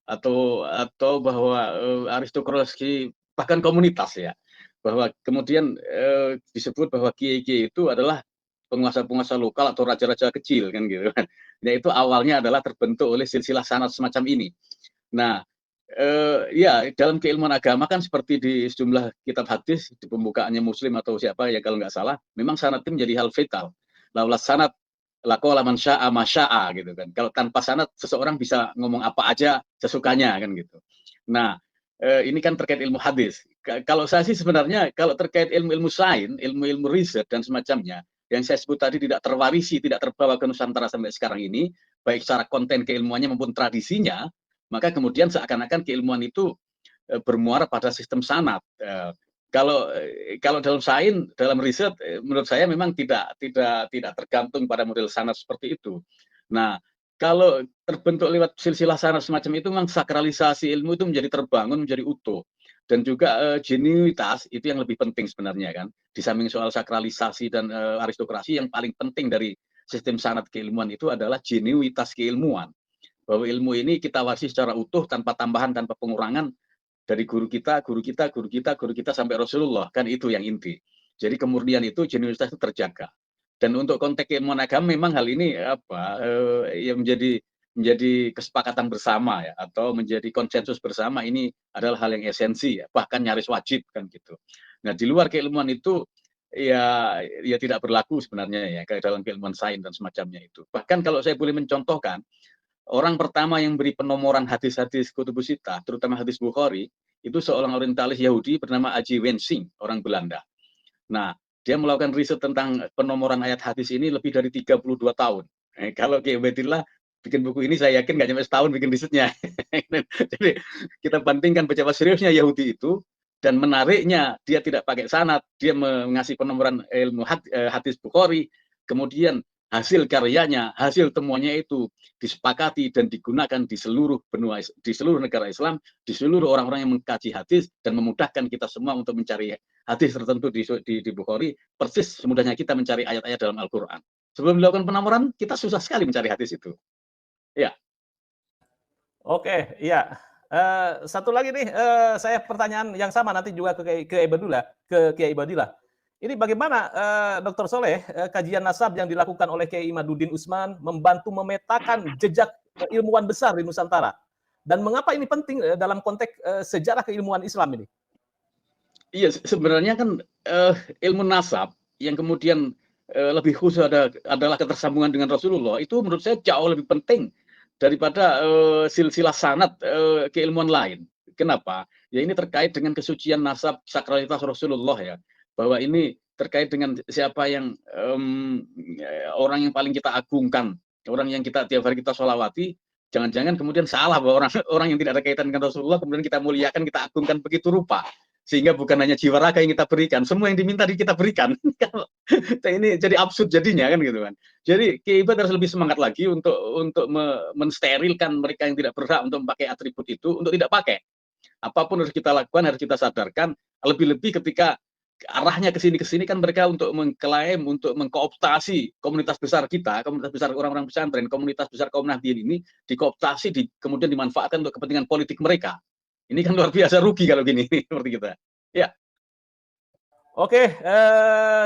atau bahwa aristokrasi bahkan komunitas ya, bahwa kemudian disebut bahwa kiai-kiai itu adalah penguasa-penguasa lokal atau raja-raja kecil kan gitu kan. Nah, itu awalnya adalah terbentuk oleh silsilah sanad semacam ini. Nah, ya dalam keilmuan agama kan seperti di sejumlah kitab hadis di pembukaannya Muslim atau siapa ya kalau nggak salah, memang sanad itu menjadi hal vital. Laulas sanad laqala man syaa ma syaa gitu kan. Kalau tanpa sanad seseorang bisa ngomong apa aja sesukanya kan gitu. Nah, ini kan terkait ilmu hadis. Kalau saya sih sebenarnya kalau terkait ilmu-ilmu sains, ilmu-ilmu riset dan semacamnya yang saya sebut tadi tidak terwarisi, tidak terbawa ke Nusantara sampai sekarang ini, baik secara konten keilmuannya maupun tradisinya, maka kemudian seakan-akan keilmuan itu bermuara pada sistem sanad. Kalau dalam sains, dalam riset, menurut saya memang tidak tergantung pada model sanad seperti itu. Nah, kalau terbentuk lewat silsilah sanad semacam itu, memang sakralisasi ilmu itu menjadi terbangun, menjadi utuh. Dan juga genuinitas itu yang lebih penting sebenarnya kan. Di samping soal sakralisasi dan aristokrasi, yang paling penting dari sistem sanad keilmuan itu adalah genuinitas keilmuan. Bahwa ilmu ini kita warisi secara utuh tanpa tambahan, tanpa pengurangan dari guru kita sampai Rasulullah, kan itu yang inti. Jadi kemurnian itu, genuinitas itu terjaga. Dan untuk konteks keilmuan agama memang hal ini yang menjadi kesepakatan bersama ya, atau menjadi konsensus bersama, ini adalah hal yang esensi ya, bahkan nyaris wajib kan gitu. Nah, di luar keilmuan itu ya tidak berlaku sebenarnya ya, kayak dalam keilmuan sains dan semacamnya itu. Bahkan kalau saya boleh mencontohkan, orang pertama yang beri penomoran hadis-hadis Kutubus Sittah, terutama hadis Bukhari, itu seorang orientalis Yahudi bernama Aji Wensing, orang Belanda. Nah, dia melakukan riset tentang penomoran ayat hadis ini lebih dari 32 tahun. Kalau Ki Ubaidillah bikin buku ini, saya yakin nggak nyampe setahun bikin risetnya. Jadi kita bandingkan betapa seriusnya Yahudi itu, dan menariknya dia tidak pakai sanad, dia mengasih penomoran ilmu hadis Bukhari, kemudian hasil karyanya, hasil temuannya itu disepakati dan digunakan di seluruh negara Islam, di seluruh orang-orang yang mengkaji hadis, dan memudahkan kita semua untuk mencari hadis tertentu di Bukhari, persis semudahnya kita mencari ayat-ayat dalam Al-Quran. Sebelum dilakukan penomoran, kita susah sekali mencari hadis itu. Ya. Oke, iya. Satu lagi nih, saya pertanyaan yang sama nanti juga ke Kiai Ibadillah. Ini bagaimana Dr. Soleh, kajian nasab yang dilakukan oleh Kiai Imaduddin Usman membantu memetakan jejak ilmuwan besar di Nusantara? Dan mengapa ini penting dalam konteks sejarah keilmuan Islam ini? Iya, sebenarnya kan ilmu nasab yang kemudian lebih khusus adalah ketersambungan dengan Rasulullah, itu menurut saya jauh lebih penting daripada silsilah sanad keilmuan lain. Kenapa? Ya ini terkait dengan kesucian nasab, sakralitas Rasulullah ya. Bahwa ini terkait dengan siapa yang orang yang paling kita agungkan, orang yang kita tiap hari kita sholawati. Jangan-jangan kemudian salah bahwa orang yang tidak ada kaitan dengan Rasulullah kemudian kita muliakan, kita agungkan begitu rupa. Sehingga bukan hanya jiwa raga yang kita berikan, semua yang diminta kita berikan. Ini jadi absurd jadinya kan gitu kan. Jadi Kiai Ibad harus lebih semangat lagi untuk mensterilkan mereka yang tidak berhak untuk memakai atribut itu, untuk tidak pakai. Apapun harus kita lakukan, harus kita sadarkan. Lebih-lebih ketika arahnya ke sini kan mereka untuk mengklaim, untuk mengkooptasi komunitas besar kita, komunitas besar orang-orang pesantren, komunitas besar kaum Nahdien ini dikooptasi, kemudian dimanfaatkan untuk kepentingan politik mereka. Ini kan luar biasa rugi kalau gini seperti kita. Ya. Oke,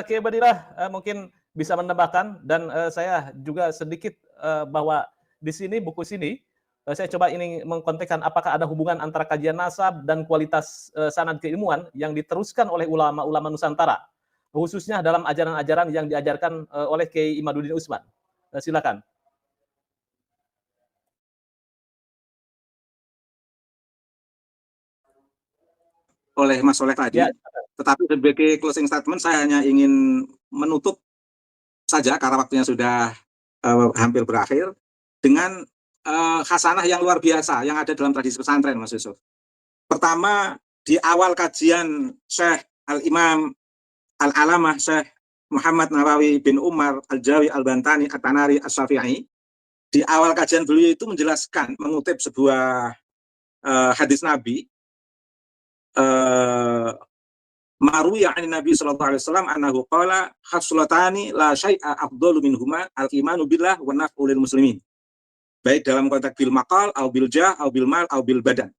Kiai Ibadillah mungkin bisa menambahkan, dan saya juga sedikit bahwa di sini buku sini saya coba ini mengkontekskan apakah ada hubungan antara kajian nasab dan kualitas sanad keilmuan yang diteruskan oleh ulama-ulama Nusantara, khususnya dalam ajaran-ajaran yang diajarkan oleh Kiai Imaduddin Usman. Silakan. Oleh Mas Soleh tadi. Ya. Tetapi sebagai closing statement saya hanya ingin menutup saja karena waktunya sudah hampir berakhir dengan khasanah yang luar biasa yang ada dalam tradisi pesantren, Mas Yusuf. Pertama, di awal kajian Syekh Al-Imam Al-Alamah Syekh Muhammad Nawawi bin Umar Al-Jawi Al-Bantani At-Tanari As-Syafi'i, di awal kajian beliau itu menjelaskan, mengutip sebuah hadis Nabi, Maruya an Nabi sallallahu alaihi wasallam annahu qala khaslatani la syai'a afdalu minhuma al-imanu billah wa naf'u lil muslimin. Baik dalam konteks bil maqal, au bil jah, au bil mal, au bil badan.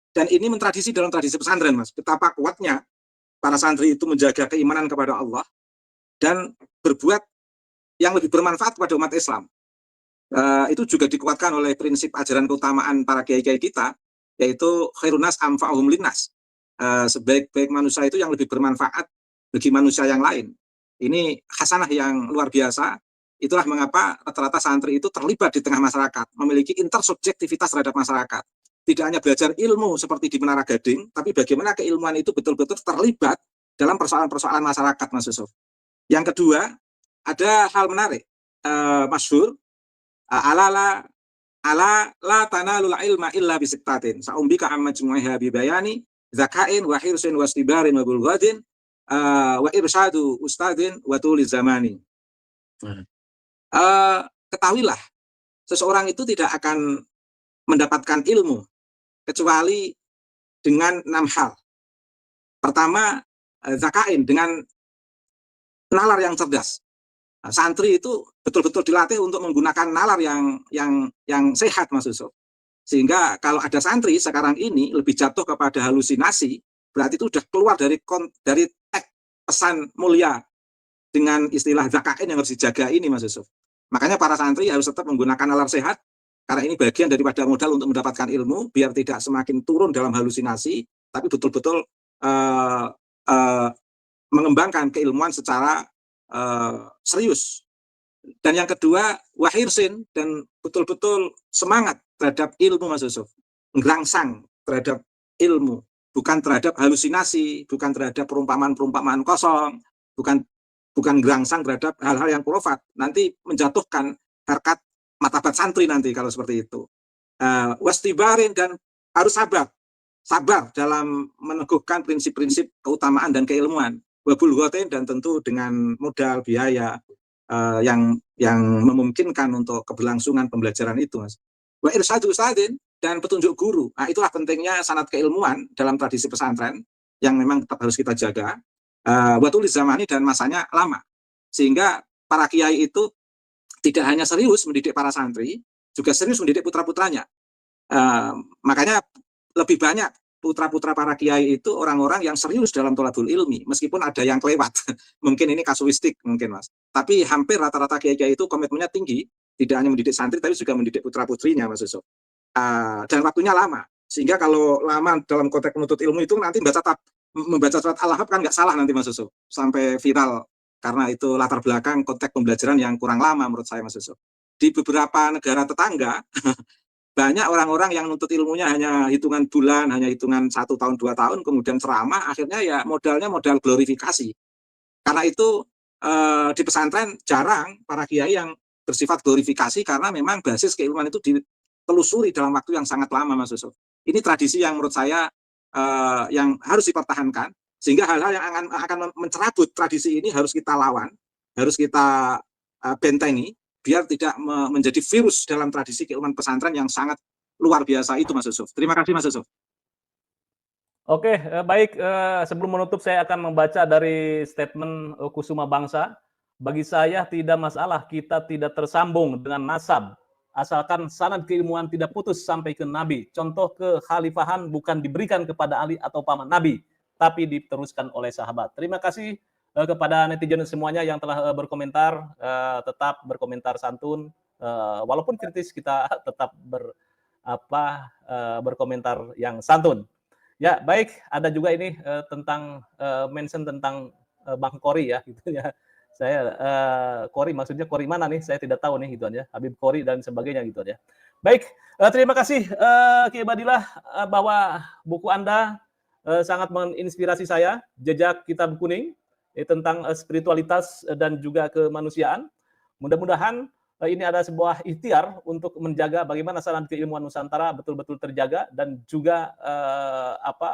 Dan ini mentradisi dalam tradisi pesantren, Mas. Betapa kuatnya para santri itu menjaga keimanan kepada Allah dan berbuat yang lebih bermanfaat kepada umat Islam. Itu juga dikuatkan oleh prinsip ajaran keutamaan para kiai-kiai kita, yaitu khairun nas anfa'uhum linnas. Sebaik-baik manusia itu yang lebih bermanfaat bagi manusia yang lain. Ini khasanah yang luar biasa. Itulah mengapa rata-rata santri itu terlibat di tengah masyarakat, memiliki intersubjektivitas terhadap masyarakat. Tidak hanya belajar ilmu seperti di Menara Gading, tapi bagaimana keilmuan itu betul-betul terlibat dalam persoalan-persoalan masyarakat, Mas Yusuf. Yang kedua, ada hal menarik, masyhur, ala la tanalul ilma illa bisiktatin. Sa'umbika amma jumu'iha bibayani, zakain wa hirsin wa istibarin wa bulghadin, wa irsyadu ustadin wa tuli zamani. Ketahuilah, seseorang itu tidak akan mendapatkan ilmu kecuali dengan 6 hal. Pertama, zakain, dengan nalar yang cerdas. Santri itu betul-betul dilatih untuk menggunakan nalar yang sehat, Mas Yusuf. Sehingga kalau ada santri sekarang ini lebih jatuh kepada halusinasi, berarti itu sudah keluar dari pesan mulia dengan istilah zakain yang harus dijaga ini, Mas Yusuf. Makanya para santri harus tetap menggunakan nalar sehat, karena ini bagian daripada modal untuk mendapatkan ilmu, biar tidak semakin turun dalam halusinasi, tapi betul-betul mengembangkan keilmuan secara serius. Dan yang kedua, wahirsin, dan betul-betul semangat terhadap ilmu, Mas Yusuf. Ngerangsang terhadap ilmu, bukan terhadap halusinasi, bukan terhadap perumpamaan-perumpamaan kosong, bukan gerangsang terhadap hal-hal yang kurofat, nanti menjatuhkan harkat martabat santri nanti kalau seperti itu. Wastibarin, dan harus sabar dalam meneguhkan prinsip-prinsip keutamaan dan keilmuan. Wabulghotin, dan tentu dengan modal biaya yang memungkinkan untuk keberlangsungan pembelajaran itu, Mas. Wa irsyadu ustadin, dan petunjuk guru. Nah, itulah pentingnya sanad keilmuan dalam tradisi pesantren yang memang tetap harus kita jaga. Watul zamani, dan masanya lama, sehingga para kiai itu tidak hanya serius mendidik para santri, juga serius mendidik putra-putranya. Makanya lebih banyak putra-putra para kiai itu orang-orang yang serius dalam thalabul ilmi, meskipun ada yang kelewat. Mungkin ini kasuistik mungkin, Mas. Tapi hampir rata-rata kiai-kiai itu komitmennya tinggi, tidak hanya mendidik santri tapi juga mendidik putra-putrinya, Mas Yusuf. Dan waktunya lama, sehingga kalau lama dalam konteks menuntut ilmu itu nanti membaca surat Al-Ahqaf kan nggak salah nanti, Mas Yusuf, sampai viral, karena itu latar belakang konteks pembelajaran yang kurang lama menurut saya, Mas Yusuf. Di beberapa negara tetangga banyak orang-orang yang nuntut ilmunya hanya hitungan bulan, hanya hitungan 1 tahun 2 tahun, kemudian ceramah, akhirnya ya modalnya modal glorifikasi. Karena itu di pesantren jarang para kiai yang bersifat glorifikasi, karena memang basis keilmuan itu ditelusuri dalam waktu yang sangat lama, Mas Yusuf. Ini tradisi yang menurut saya yang harus dipertahankan, sehingga hal-hal yang akan mencerabut tradisi ini harus kita lawan, harus kita bentengi, biar tidak menjadi virus dalam tradisi keilmuan pesantren yang sangat luar biasa itu, Mas Yusuf. Terima kasih, Mas Yusuf. Oke, baik. Sebelum menutup, saya akan membaca dari statement Kusuma Bangsa. Bagi saya tidak masalah kita tidak tersambung dengan nasab, asalkan sanad keilmuan tidak putus sampai ke Nabi. Contoh kekhalifahan bukan diberikan kepada Ali atau paman Nabi, tapi diteruskan oleh sahabat. Terima kasih kepada netizen semuanya yang telah berkomentar. Tetap berkomentar santun, walaupun kritis kita tetap berkomentar yang santun. Ya, baik. Ada juga ini tentang mention tentang Bang Kori ya, gitu ya. Saya Kori, maksudnya Kori mana nih? Saya tidak tahu nih, gitu aja. Habib Kori dan sebagainya, gitu aja. Baik, terima kasih Kiai Badillah, bahwa buku Anda sangat menginspirasi saya, Jejak Kitab Kuning, tentang spiritualitas dan juga kemanusiaan. Mudah-mudahan ini ada sebuah ikhtiar untuk menjaga bagaimana sanad keilmuan Nusantara betul-betul terjaga dan juga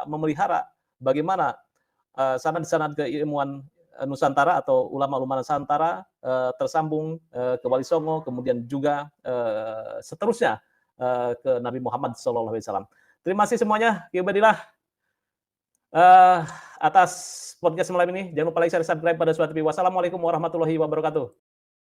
memelihara bagaimana sanad-sanad keilmuan Nusantara atau ulama-ulama Nusantara tersambung ke Wali Songo, kemudian juga seterusnya ke Nabi Muhammad SAW. Terima kasih semuanya, Ki Ubaidillah, atas podcast malam ini. Jangan lupa like, share, subscribe pada suatu. Wassalamualaikum warahmatullahi wabarakatuh.